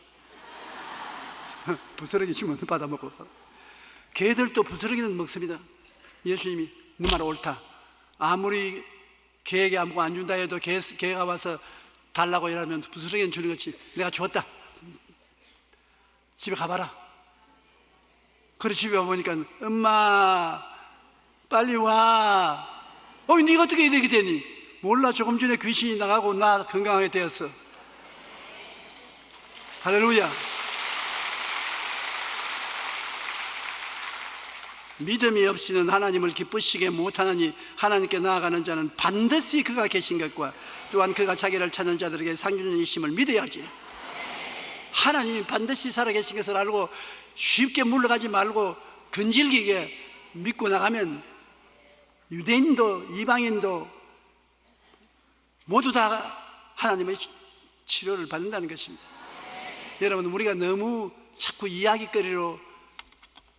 부스러기 주면 받아먹고. 개들도 부스러기는 먹습니다. 예수님이 네 말 옳다. 아무리 개에게 아무것도 안 준다 해도 개가 와서 달라고 이러면 부스러기는 주는 것이 내가 줬다. 집에 가봐라. 그래 집에 와보니까 엄마 빨리 와. 네가 어떻게 이렇게 되니? 몰라, 조금 전에 귀신이 나가고 나 건강하게 되었어. 할렐루야. 믿음이 없이는 하나님을 기쁘시게 못하느니 하나님께 나아가는 자는 반드시 그가 계신 것과 또한 그가 자기를 찾는 자들에게 상 주는 이심을 믿어야지. 하나님이 반드시 살아계신 것을 알고 쉽게 물러가지 말고 근질기게 믿고 나가면 유대인도 이방인도 모두 다 하나님의 치료를 받는다는 것입니다. 여러분, 우리가 너무 자꾸 이야기거리로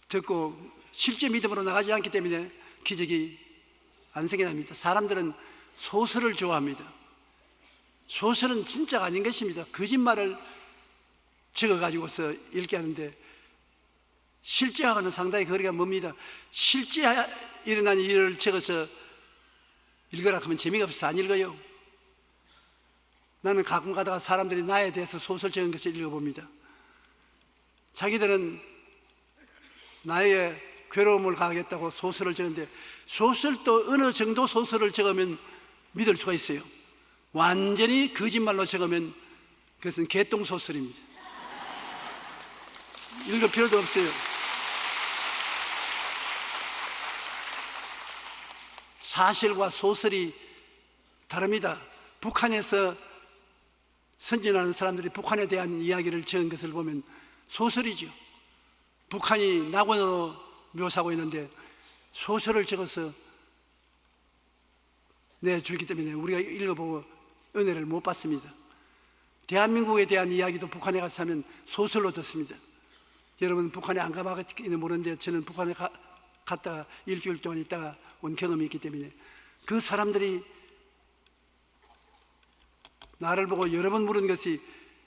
듣고 실제 믿음으로 나가지 않기 때문에 기적이 안 생겨납니다. 사람들은 소설을 좋아합니다. 소설은 진짜가 아닌 것입니다. 거짓말을 적어가지고서 읽게 하는데 실제하고는 상당히 거리가 멉니다. 실제 일어난 일을 적어서 읽으라 하면 재미가 없어서 안 읽어요. 나는 가끔 가다가 사람들이 나에 대해서 소설 적은 것을 읽어봅니다. 자기들은 나의 괴로움을 가하겠다고 소설을 적는데 소설도 어느 정도 소설을 적으면 믿을 수가 있어요. 완전히 거짓말로 적으면 그것은 개똥소설입니다. 읽을 필요도 없어요. 사실과 소설이 다릅니다. 북한에서 선진하는 사람들이 북한에 대한 이야기를 적은 것을 보면 소설이죠. 북한이 낙원으로 묘사하고 있는데 소설을 적어서 내주기 때문에 우리가 읽어보고 은혜를 못 받습니다. 대한민국에 대한 이야기도 북한에 가서 하면 소설로 듣습니다. 여러분 북한에 안 가봤기는 모르는데 저는 북한에 갔다가 일주일 동안 있다가 온 경험이 있기 때문에 그 사람들이 나를 보고 여러 번 물은 것이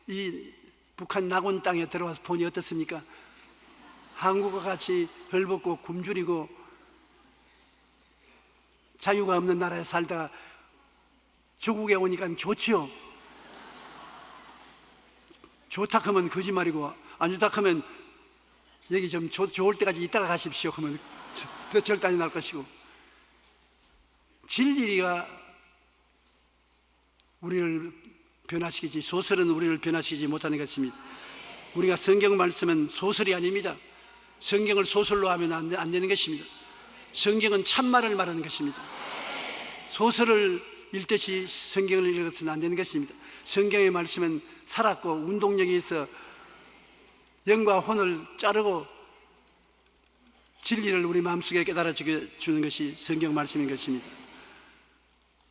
이 북한 낙원 땅에 들어와서 보니 어떻습니까? 한국과 같이 헐벗고 굶주리고 자유가 없는 나라에 살다가 조국에 오니까 좋지요. 좋다 하면 거짓말이고 안 좋다 하면 여기 좀 좋을 때까지 있다가 가십시오 하면 더 절단이 날 것이고, 진리가 우리를 변화시키지 소설은 우리를 변화시키지 못하는 것입니다. 우리가 성경 말씀은 소설이 아닙니다. 성경을 소설로 하면 안 되는 것입니다. 성경은 참말을 말하는 것입니다. 소설을 읽듯이 성경을 읽어서는 안 되는 것입니다. 성경의 말씀은 살았고 운동력이 있어 영과 혼을 자르고 진리를 우리 마음속에 깨달아 주는 것이 성경 말씀인 것입니다.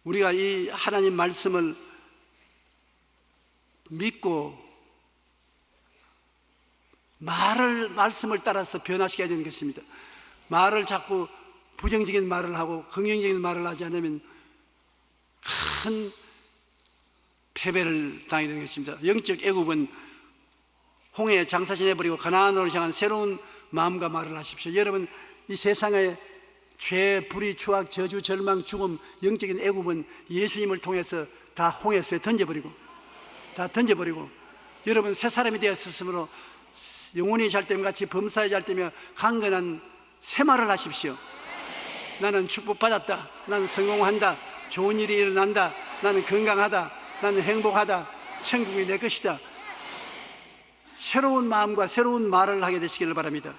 우리가 이 하나님 말씀을 믿고 말씀을 따라서 변화시켜야 되는 것입니다. 말을 자꾸 부정적인 말을 하고 긍정적인 말을 하지 않으면 큰 패배를 당하게 되는 것입니다. 영적 애국은 홍해에 장사 지내버리고 가나안으로 향한 새로운 마음과 말을 하십시오. 여러분, 이 세상의 죄, 불의, 추악, 저주, 절망, 죽음, 영적인 애국은 예수님을 통해서 다 홍해수에 던져버리고 여러분 새 사람이 되었으므로 영혼이 잘됨 같이 범사에 잘되며 강건한 새 말을 하십시오. 나는 축복받았다. 나는 성공한다. 좋은 일이 일어난다. 나는 건강하다. 나는 행복하다. 천국이 내 것이다. 새로운 마음과 새로운 말을 하게 되시기를 바랍니다.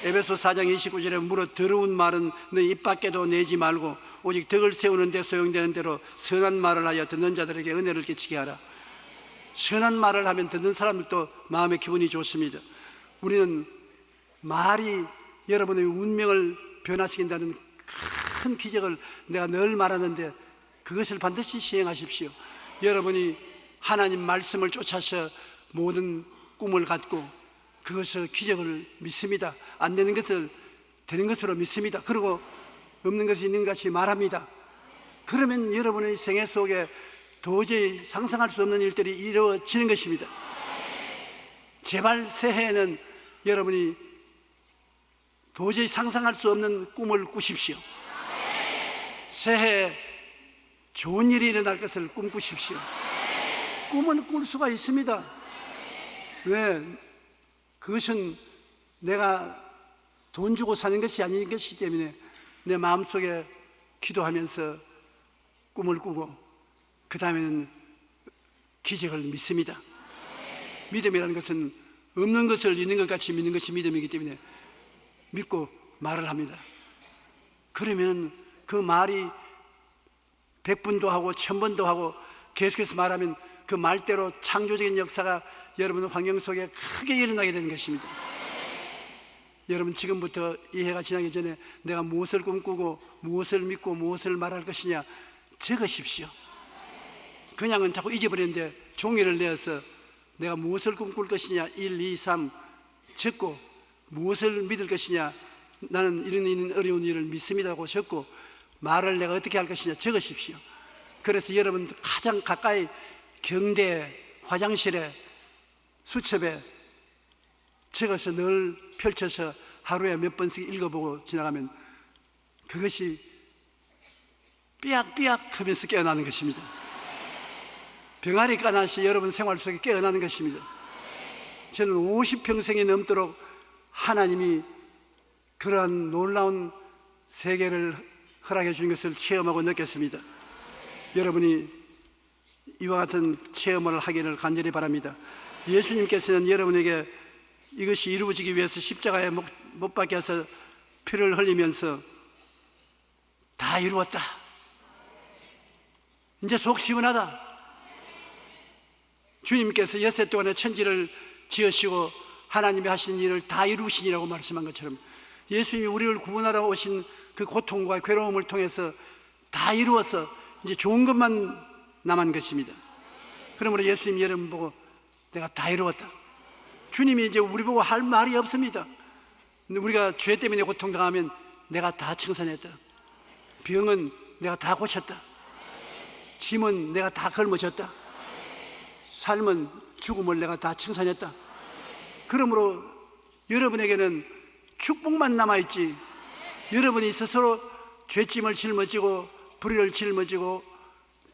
에베소 4장 29절에 무릇 더러운 말은 너희 입 밖에도 내지 말고 오직 덕을 세우는 데 소용되는 대로 선한 말을 하여 듣는 자들에게 은혜를 끼치게 하라. 선한 말을 하면 듣는 사람들도 마음의 기분이 좋습니다. 우리는 말이 여러분의 운명을 변화시킨다는 큰 기적을 내가 늘 말하는데 그것을 반드시 시행하십시오. 여러분이 하나님 말씀을 쫓아서 모든 꿈을 갖고 그것을 기적을 믿습니다. 안 되는 것을 되는 것으로 믿습니다. 그리고 없는 것이 있는 것이 말합니다. 그러면 여러분의 생애 속에 도저히 상상할 수 없는 일들이 이루어지는 것입니다. 제발 새해에는 여러분이 도저히 상상할 수 없는 꿈을 꾸십시오. 새해에 좋은 일이 일어날 것을 꿈꾸십시오. 꿈은 꿀 수가 있습니다. 왜? 그것은 내가 돈 주고 사는 것이 아닌 것이기 때문에 내 마음속에 기도하면서 꿈을 꾸고 그 다음에는 기적을 믿습니다. 믿음이라는 것은 없는 것을 있는 것 같이 믿는 것이 믿음이기 때문에 믿고 말을 합니다. 그러면 그 말이 100번도 하고 1000번도 하고 계속해서 말하면 그 말대로 창조적인 역사가 여러분 환경 속에 크게 일어나게 되는 것입니다. 여러분 지금부터 이 해가 지나기 전에 내가 무엇을 꿈꾸고 무엇을 믿고 무엇을 말할 것이냐 적으십시오. 그냥은 자꾸 잊어버리는데 종이를 내어서 내가 무엇을 꿈꿀 것이냐 1, 2, 3 적고 무엇을 믿을 것이냐 나는 이런 어려운 일을 믿습니다고 적고 말을 내가 어떻게 할 것이냐 적으십시오. 그래서 여러분 가장 가까이 경대에 화장실에 수첩에 적어서 늘 펼쳐서 하루에 몇 번씩 읽어보고 지나가면 그것이 삐약삐약 하면서 깨어나는 것입니다. 병아리 까나시 여러분 생활 속에 깨어나는 것입니다. 저는 50평생이 넘도록 하나님이 그러한 놀라운 세계를 허락해 주신 것을 체험하고 느꼈습니다. 여러분이 이와 같은 체험을 하기를 간절히 바랍니다. 예수님께서는 여러분에게 이것이 이루어지기 위해서 십자가에 못 박혀서 피를 흘리면서 다 이루었다. 이제 속 시원하다. 주님께서 엿새 동안에 천지를 지으시고 하나님이 하신 일을 다 이루시니라고 말씀한 것처럼 예수님이 우리를 구원하러 오신 그 고통과 괴로움을 통해서 다 이루어서 이제 좋은 것만 남은 것입니다. 그러므로 예수님 여러분 보고 내가 다 이루었다. 주님이 이제 우리 보고 할 말이 없습니다. 우리가 죄 때문에 고통당하면 내가 다 청산했다. 병은 내가 다 고쳤다. 짐은 내가 다 걸머졌다. 삶은 죽음을 내가 다 청산했다. 그러므로 여러분에게는 축복만 남아있지, 여러분이 스스로 죄짐을 짊어지고 불의를 짊어지고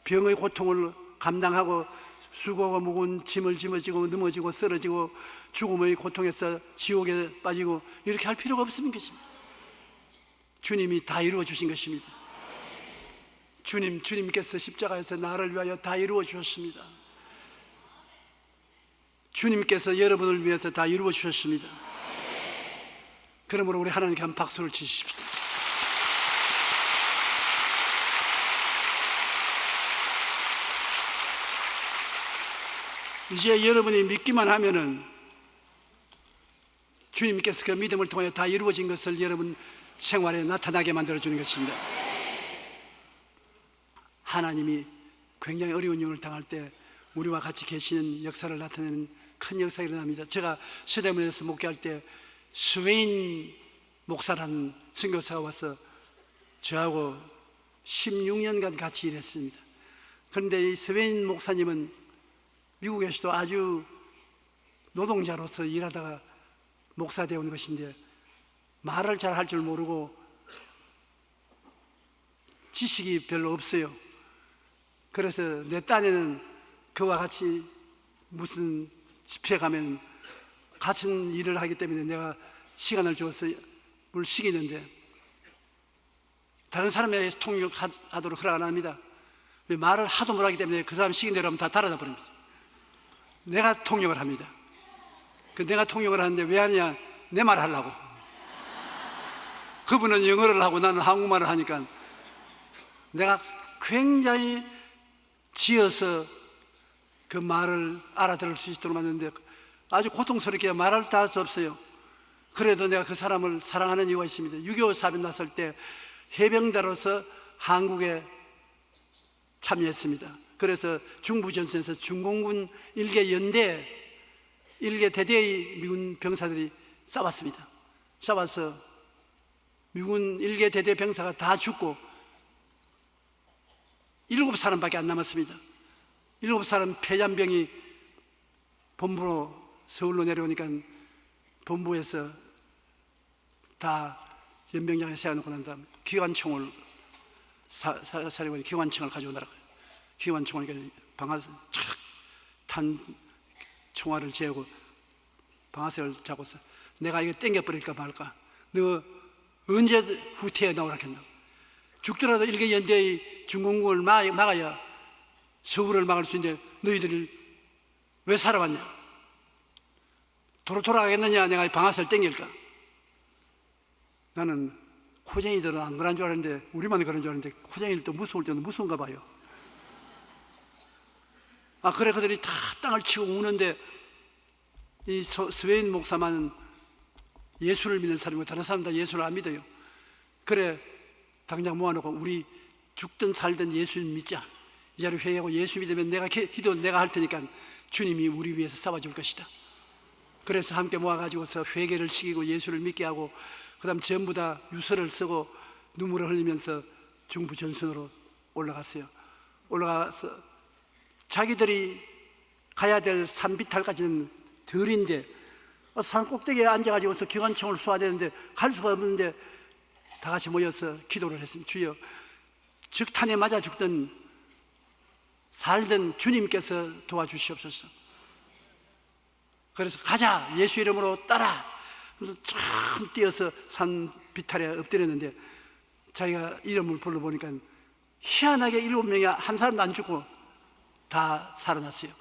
병의 고통을 감당하고 수고하고 무거운 짐을 짊어지고 넘어지고 쓰러지고 죽음의 고통에서 지옥에 빠지고 이렇게 할 필요가 없는 것입니다. 주님이 다 이루어 주신 것입니다. 주님께서 십자가에서 나를 위하여 다 이루어 주셨습니다. 주님께서 여러분을 위해서 다 이루어 주셨습니다. 그러므로 우리 하나님께 한 박수를 치십시다. 이제 여러분이 믿기만 하면은 주님께서 그 믿음을 통해 다 이루어진 것을 여러분 생활에 나타나게 만들어주는 것입니다. 하나님이 굉장히 어려운 일을 당할 때 우리와 같이 계시는 역사를 나타내는 큰 역사가 일어납니다. 제가 서대문에서 목회할 때 스웨인 목사라는 선교사가 와서 저하고 16년간 같이 일했습니다. 그런데 이 스웨인 목사님은 미국에서도 아주 노동자로서 일하다가 목사 되어 온 것인데 말을 잘 할 줄 모르고 지식이 별로 없어요. 그래서 내 딴에는 그와 같이 무슨 집회 가면 같은 일을 하기 때문에 내가 시간을 줘서 물 시키는데 다른 사람에게 통역하도록 허락 안 합니다. 말을 하도 못하기 때문에 그 사람 시킨 대로 하면 다 달아나 버립니다. 내가 통역을 합니다. 내가 통역을 하는데 왜 하냐? 내 말 하려고. 그분은 영어를 하고 나는 한국말을 하니까 내가 굉장히 지어서 그 말을 알아들을 수 있도록 만드는데 아주 고통스럽게 말을 다 할 수 없어요. 그래도 내가 그 사람을 사랑하는 이유가 있습니다. 6.25 사변 났을 때 해병대로서 한국에 참여했습니다. 그래서 중부전선에서 중공군 일개 연대, 일개 대대의 미군 병사들이 싸웠습니다. 싸워서 미군 일개 대대 병사가 다 죽고 7사람밖에 안 남았습니다. 7사람 폐잔병이 본부로 서울로 내려오니까 본부에서 다 연병장에 세워놓고 난 다음에 기관총을 사령관이 기관총을 가져오더라고요. 기관총을 방아쇠 착탄 총알을 재고 방아쇠를 잡고서 내가 이거 땡겨버릴까 말까? 너 언제 후퇴에 나오라 했나? 죽더라도 일개 연대의 중공군을 막아야 서울을 막을 수 있는데 너희들이 왜 살아왔냐? 돌아가겠느냐? 내가 방아쇠를 땡길까? 나는 코쟁이들은 안 그런 줄 알았는데 우리만 그런 줄 알았는데 코쟁이들도 무서울 때는 무서운가 봐요. 그래 그들이 다 땅을 치고 우는데 이 스웨인 목사만은 예수를 믿는 사람이고 다른 사람 다 예수를 안 믿어요. 그래 당장 모아놓고 우리 죽든 살든 예수님 믿자. 이 자리에 회개하고 예수 믿으면 내가 기도 내가 할 테니까 주님이 우리 위해서 싸워줄 것이다. 그래서 함께 모아가지고서 회개를 시키고 예수를 믿게 하고 그 다음 전부 다 유서를 쓰고 눈물을 흘리면서 중부 전선으로 올라갔어요. 올라가서 자기들이 가야 될 산비탈까지는 덜인데 산 꼭대기에 앉아가지고서 기관총을 쏘아야 되는데 갈 수가 없는데 다 같이 모여서 기도를 했습니다. 주여 적탄에 맞아 죽든 살든 주님께서 도와주시옵소서. 그래서 가자 예수 이름으로 따라. 그래서 참 뛰어서 산 비탈에 엎드렸는데 자기가 이름을 불러보니까 희한하게 7명이 한 사람도 안 죽고 다 살아났어요.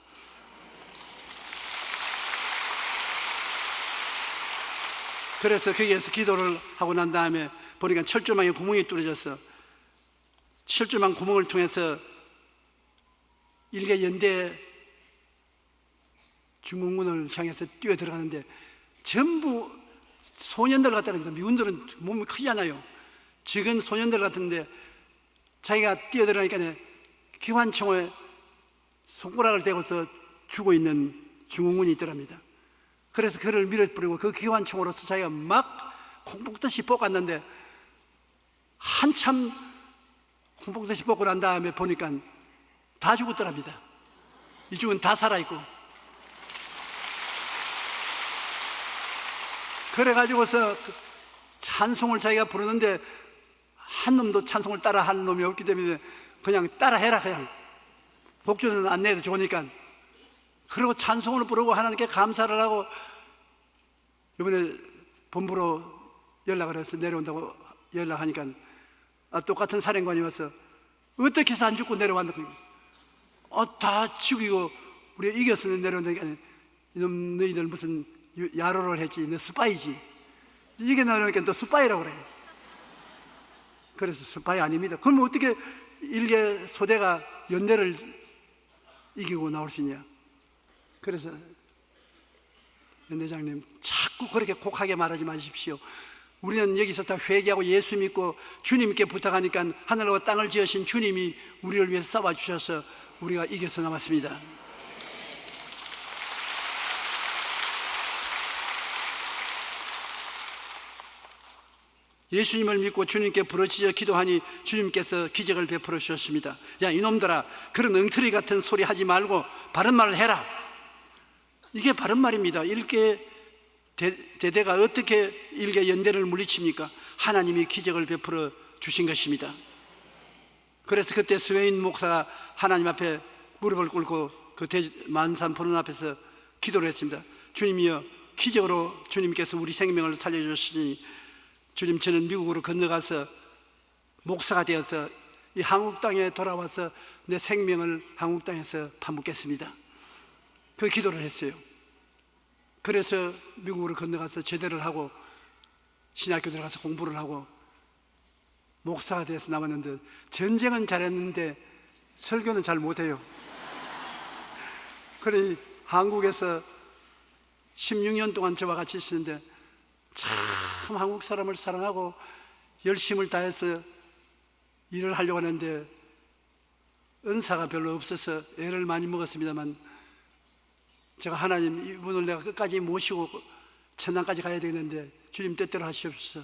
그래서 거기에서 기도를 하고 난 다음에 보니까 철조망에 구멍이 뚫어져서 철조망 구멍을 통해서 일개 연대 중공군을 향해서 뛰어 들어가는데 전부 소년들 같다는 미군들은 몸이 크잖아요. 적은 소년들 같은데 자기가 뛰어 들어가니까 기관총에 손가락을 대고서 죽어 있는 중공군이 있더랍니다. 그래서 그를 밀어버리고 그 기관총으로서 자기가 막 콩볶듯이 볶았는데 한참 콩볶듯이 볶고 난 다음에 보니까 다 죽었더랍니다. 이쪽은 다 살아있고. 그래가지고서 찬송을 자기가 부르는데 한 놈도 찬송을 따라 하는 놈이 없기 때문에 그냥 따라 해라, 그냥 복주는 안 내도 좋으니까. 그리고 찬송을 부르고 하나님께 감사를 하고 이번에 본부로 연락을 해서 내려온다고 연락하니까 똑같은 사령관이 와서 어떻게 해서 안 죽고 내려왔는가. 다 죽이고 우리가 이겼으면 내려온다니까 이놈 너희들 무슨 야로를 했지, 너 스파이지. 이게 나오니까 또 스파이라고 그래. 그래서 스파이 아닙니다. 그럼 어떻게 일개 소대가 연대를 이기고 나올 수 있냐. 그래서 연대장님 자꾸 그렇게 곡하게 말하지 마십시오. 우리는 여기서 다 회개하고 예수 믿고 주님께 부탁하니까 하늘과 땅을 지으신 주님이 우리를 위해서 싸워주셔서 우리가 이겨서 남았습니다. 예수님을 믿고 주님께 부르짖어 기도하니 주님께서 기적을 베풀어 주셨습니다. 야, 이놈들아, 그런 엉터리 같은 소리 하지 말고 바른 말을 해라. 이게 바른 말입니다. 일개 대대가 어떻게 일개 연대를 물리칩니까? 하나님이 기적을 베풀어 주신 것입니다. 그래서 그때 스웨인 목사가 하나님 앞에 무릎을 꿇고 그 만산 보는 앞에서 기도를 했습니다. 주님이여, 기적으로 주님께서 우리 생명을 살려주시니 주님, 저는 미국으로 건너가서 목사가 되어서 이 한국 땅에 돌아와서 내 생명을 한국 땅에서 파묻겠습니다. 그 기도를 했어요. 그래서 미국으로 건너가서 제대를 하고 신학교 들어가서 공부를 하고 목사가 돼서 남았는데, 전쟁은 잘했는데 설교는 잘 못해요. 그래 한국에서 16년 동안 저와 같이 있었는데 참 한국 사람을 사랑하고 열심을 다해서 일을 하려고 하는데 은사가 별로 없어서 애를 많이 먹었습니다만, 제가 하나님, 이분을 내가 끝까지 모시고 천당까지 가야 되는데 주님 뜻대로 하시옵소서.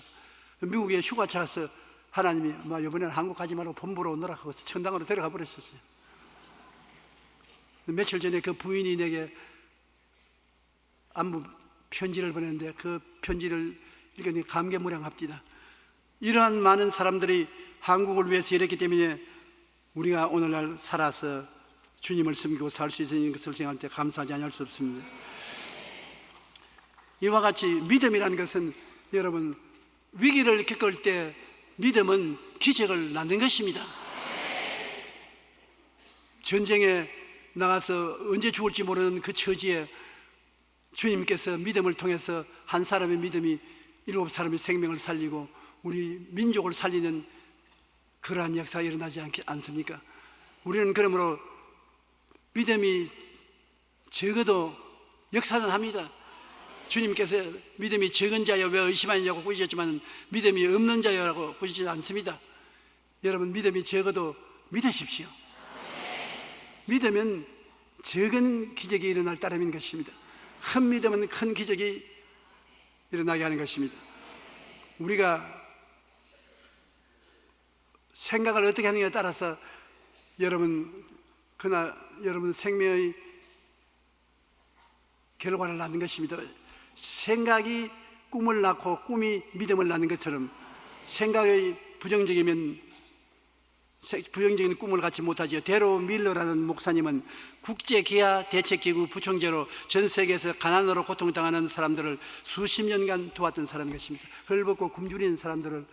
미국에 휴가차 가서 하나님이 이번에는 한국 가지 말고 본부로 오너라 하고 천당으로 데려가 버렸었어요. 며칠 전에 그 부인이 내게 안부 편지를 보냈는데 그 편지를 읽으니 감개무량합니다. 이러한 많은 사람들이 한국을 위해서 일했기 때문에 우리가 오늘날 살아서 주님을 섬기고 살 수 있는 것을 생각할 때 감사하지 않을 수 없습니다. 이와 같이 믿음이라는 것은, 여러분, 위기를 겪을 때 믿음은 기적을 낳는 것입니다. 전쟁에 나가서 언제 죽을지 모르는 그 처지에 주님께서 믿음을 통해서 한 사람의 믿음이 7사람의 생명을 살리고 우리 민족을 살리는 그러한 역사가 일어나지 않습니까? 우리는 그러므로 믿음이 적어도 역사는 합니다. 주님께서 믿음이 적은 자여 왜 의심하느냐고 꾸짖었지만 믿음이 없는 자여라고 꾸짖지 않습니다. 여러분, 믿음이 적어도 믿으십시오. 믿으면 적은 기적이 일어날 따름인 것입니다. 큰 믿음은 큰 기적이 일어나게 하는 것입니다. 우리가 생각을 어떻게 하느냐에 따라서 여러분 생명의 결과를 낳는 것입니다. 생각이 꿈을 낳고 꿈이 믿음을 낳는 것처럼, 생각이 부정적인 꿈을 갖지 못하지요. 데로 밀러라는 목사님은 국제기아 대책기구 부총재로 전 세계에서 가난으로 고통당하는 사람들을 수십 년간 도왔던 사람인 것입니다. 헐벗고 굶주리는 사람들을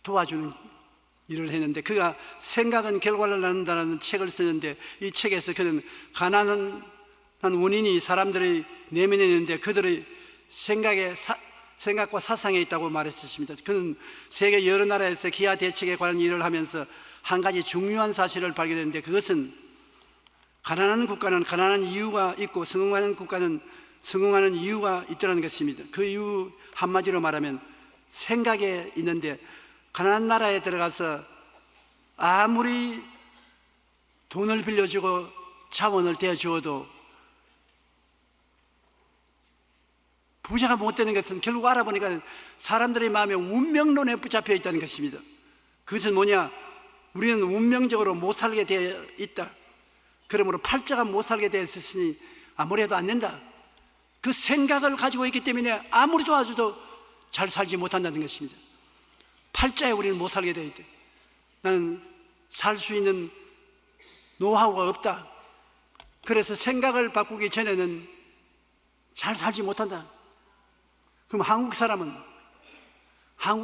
도와주는 일을 했는데, 그가 생각은 결과를 낳는다는 책을 쓰는데, 이 책에서 그는 가난한 원인이 사람들의 내면에 있는데 그들의 생각에 생각과 사상에 있다고 말했었습니다. 그는 세계 여러 나라에서 기아 대책에 관한 일을 하면서 한 가지 중요한 사실을 발견했는데, 그것은 가난한 국가는 가난한 이유가 있고 성공하는 국가는 성공하는 이유가 있다는 것입니다. 그 이유 한마디로 말하면 생각에 있는데, 가난한 나라에 들어가서 아무리 돈을 빌려주고 자원을 대주어도 부자가 못 되는 것은 결국 알아보니까 사람들의 마음에 운명론에 붙잡혀 있다는 것입니다. 그것은 뭐냐? 우리는 운명적으로 못 살게 되어 있다. 그러므로 팔자가 못 살게 되어 있으니 아무리 해도 안 된다. 그 생각을 가지고 있기 때문에 아무리 도와줘도 잘 살지 못한다는 것입니다. 팔자에 우리는 못 살게 되어 있다. 나는 살 수 있는 노하우가 없다. 그래서 생각을 바꾸기 전에는 잘 살지 못한다. 그럼 한국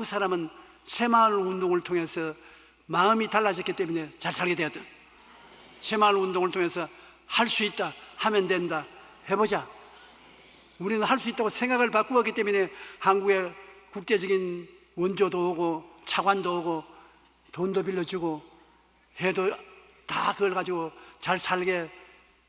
사람은 새마을 운동을 통해서 마음이 달라졌기 때문에 잘 살게 되었다. 새마을 운동을 통해서 할 수 있다, 하면 된다, 해보자. 우리는 할 수 있다고 생각을 바꾸었기 때문에 한국에 국제적인 원조도 오고 차관도 오고 돈도 빌려주고 해도 다 그걸 가지고 잘 살게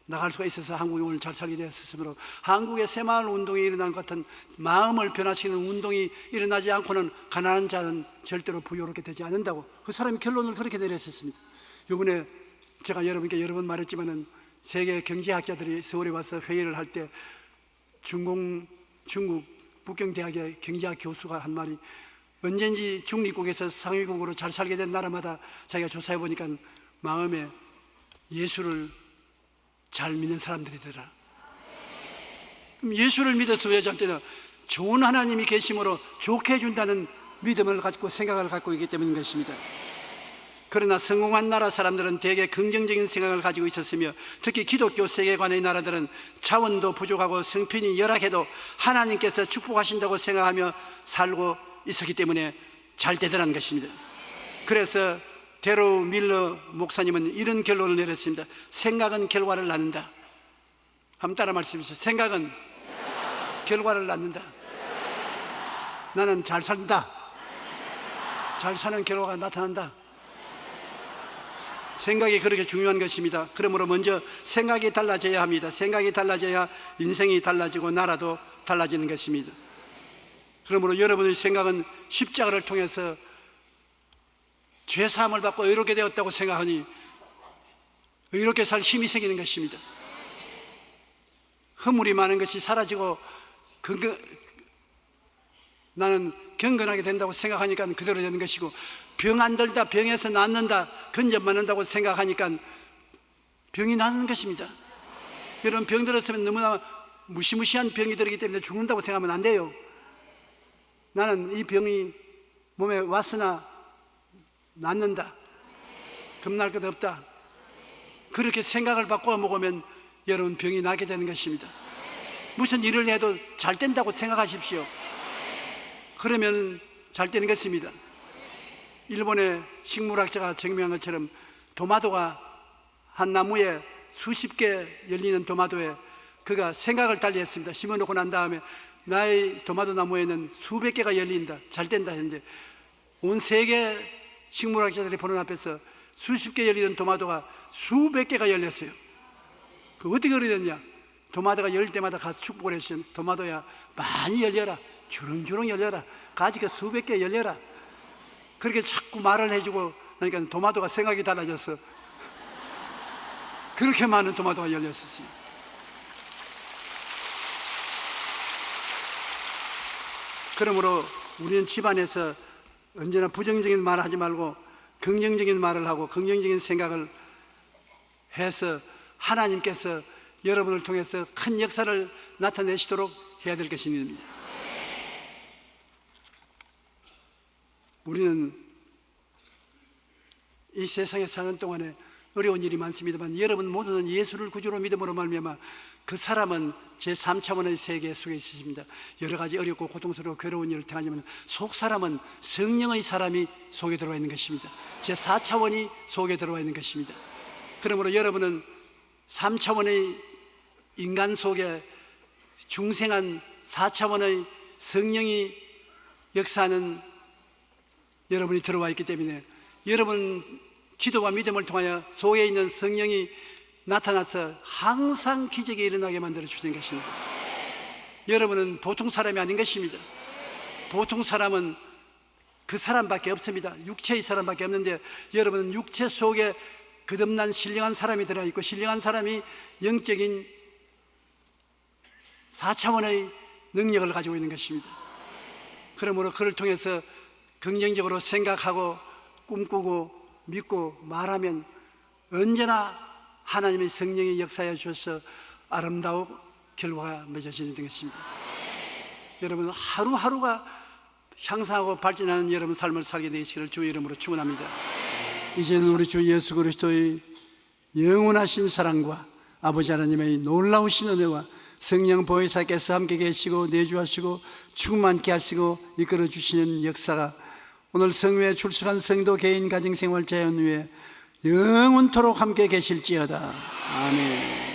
나갈 수가 있어서 한국이 오늘 잘 살게 되었으므로, 한국의 새마을 운동이 일어난 것 같은 마음을 변화시키는 운동이 일어나지 않고는 가난한 자는 절대로 부유롭게 되지 않는다고 그 사람이 결론을 그렇게 내렸었습니다. 이번에 제가 여러분께 여러 번 말했지만은 세계 경제학자들이 서울에 와서 회의를 할 때 중국 북경대학의 경제학 교수가 한 말이, 언젠지 중립국에서 상위국으로 잘 살게 된 나라마다 자기가 조사해 보니까 마음에 예수를 잘 믿는 사람들이더라. 그럼 예수를 믿어서 왜 저한테는 좋은 하나님이 계심으로 좋게 해준다는 믿음을 갖고 생각을 갖고 있기 때문인 것입니다. 그러나 성공한 나라 사람들은 대개 긍정적인 생각을 가지고 있었으며, 특히 기독교 세계관의 나라들은 자원도 부족하고 성편이 열악해도 하나님께서 축복하신다고 생각하며 살고 있었기 때문에 잘 되더라는 것입니다. 그래서 데로 밀러 목사님은 이런 결론을 내렸습니다. 생각은 결과를 낳는다. 한번 따라 말씀해 주세요. 생각은 결과를 낳는다. 나는 잘 산다. 잘 사는 결과가 나타난다. 생각이 그렇게 중요한 것입니다. 그러므로 먼저 생각이 달라져야 합니다. 생각이 달라져야 인생이 달라지고 나라도 달라지는 것입니다. 그러므로 여러분의 생각은 십자가를 통해서 죄사함을 받고 의롭게 되었다고 생각하니 의롭게 살 힘이 생기는 것입니다. 허물이 많은 것이 사라지고 나는 경건하게 된다고 생각하니까 그대로 되는 것이고, 병 안 들다 병에서 낫는다, 근접 맞는다고 생각하니까 병이 나는 것입니다. 여러분, 병 들었으면 너무나 무시무시한 병이 들기 때문에 죽는다고 생각하면 안 돼요. 나는 이 병이 몸에 왔으나 낫는다, 겁날 것 없다, 그렇게 생각을 바꿔 먹으면 여러분 병이 나게 되는 것입니다. 무슨 일을 해도 잘 된다고 생각하십시오. 그러면 잘 되는 것입니다. 일본의 식물학자가 증명한 것처럼 도마도가 한 나무에 수십 개 열리는 도마도에 그가 생각을 달리 했습니다. 심어놓고 난 다음에 나의 도마도 나무에는 수백 개가 열린다, 잘 된다 했는데, 온 세계 식물학자들이 보는 앞에서 수십 개 열리는 도마도가 수백 개가 열렸어요. 그 어떻게 그렇게 됐냐? 도마도가 열 때마다 가서 축복을 했으면, 도마도야 많이 열려라, 주렁주렁 열려라, 가지가 수백 개 열려라, 그렇게 자꾸 말을 해주고 그러니까 도마도가 생각이 달라졌어. 그렇게 많은 도마도가 열렸었어요. 그러므로 우리는 집안에서 언제나 부정적인 말을 하지 말고 긍정적인 말을 하고 긍정적인 생각을 해서 하나님께서 여러분을 통해서 큰 역사를 나타내시도록 해야 될 것입니다. 우리는 이 세상에 사는 동안에 어려운 일이 많습니다만, 여러분 모두는 예수를 구주로 믿음으로 말미암아 그 사람은 제3차원의 세계 속에 있습니다. 여러 가지 어렵고 고통스럽고 괴로운 일을 당하지만 속 사람은 성령의 사람이 속에 들어와 있는 것입니다. 제4차원이 속에 들어와 있는 것입니다. 그러므로 여러분은 3차원의 인간 속에 중생한 4차원의 성령이 역사하는 여러분이 들어와 있기 때문에 여러분 기도와 믿음을 통하여 속에 있는 성령이 나타나서 항상 기적이 일어나게 만들어 주시는 것입니다. 여러분은 보통 사람이 아닌 것입니다. 보통 사람은 그 사람밖에 없습니다. 육체의 사람밖에 없는데 여러분은 육체 속에 거듭난 신령한 사람이 들어있고 신령한 사람이 영적인 4차원의 능력을 가지고 있는 것입니다. 그러므로 그를 통해서 긍정적으로 생각하고 꿈꾸고 믿고 말하면 언제나 하나님의 성령이 역사해 주셔서 아름다운 결과가 맺어지는 것입니다. 여러분 하루하루가 향상하고 발전하는 여러분 삶을 살게 되시기를 주의 이름으로 축원합니다. 이제는 우리 주 예수 그리스도의 영원하신 사랑과 아버지 하나님의 놀라우신 은혜와 성령 보혜사께서 함께 계시고 내주하시고 충만케 하시고 이끌어 주시는 역사가 오늘 성회에 출석한 성도 개인 가정생활 자연 위에 영원토록 함께 계실지어다. 아멘.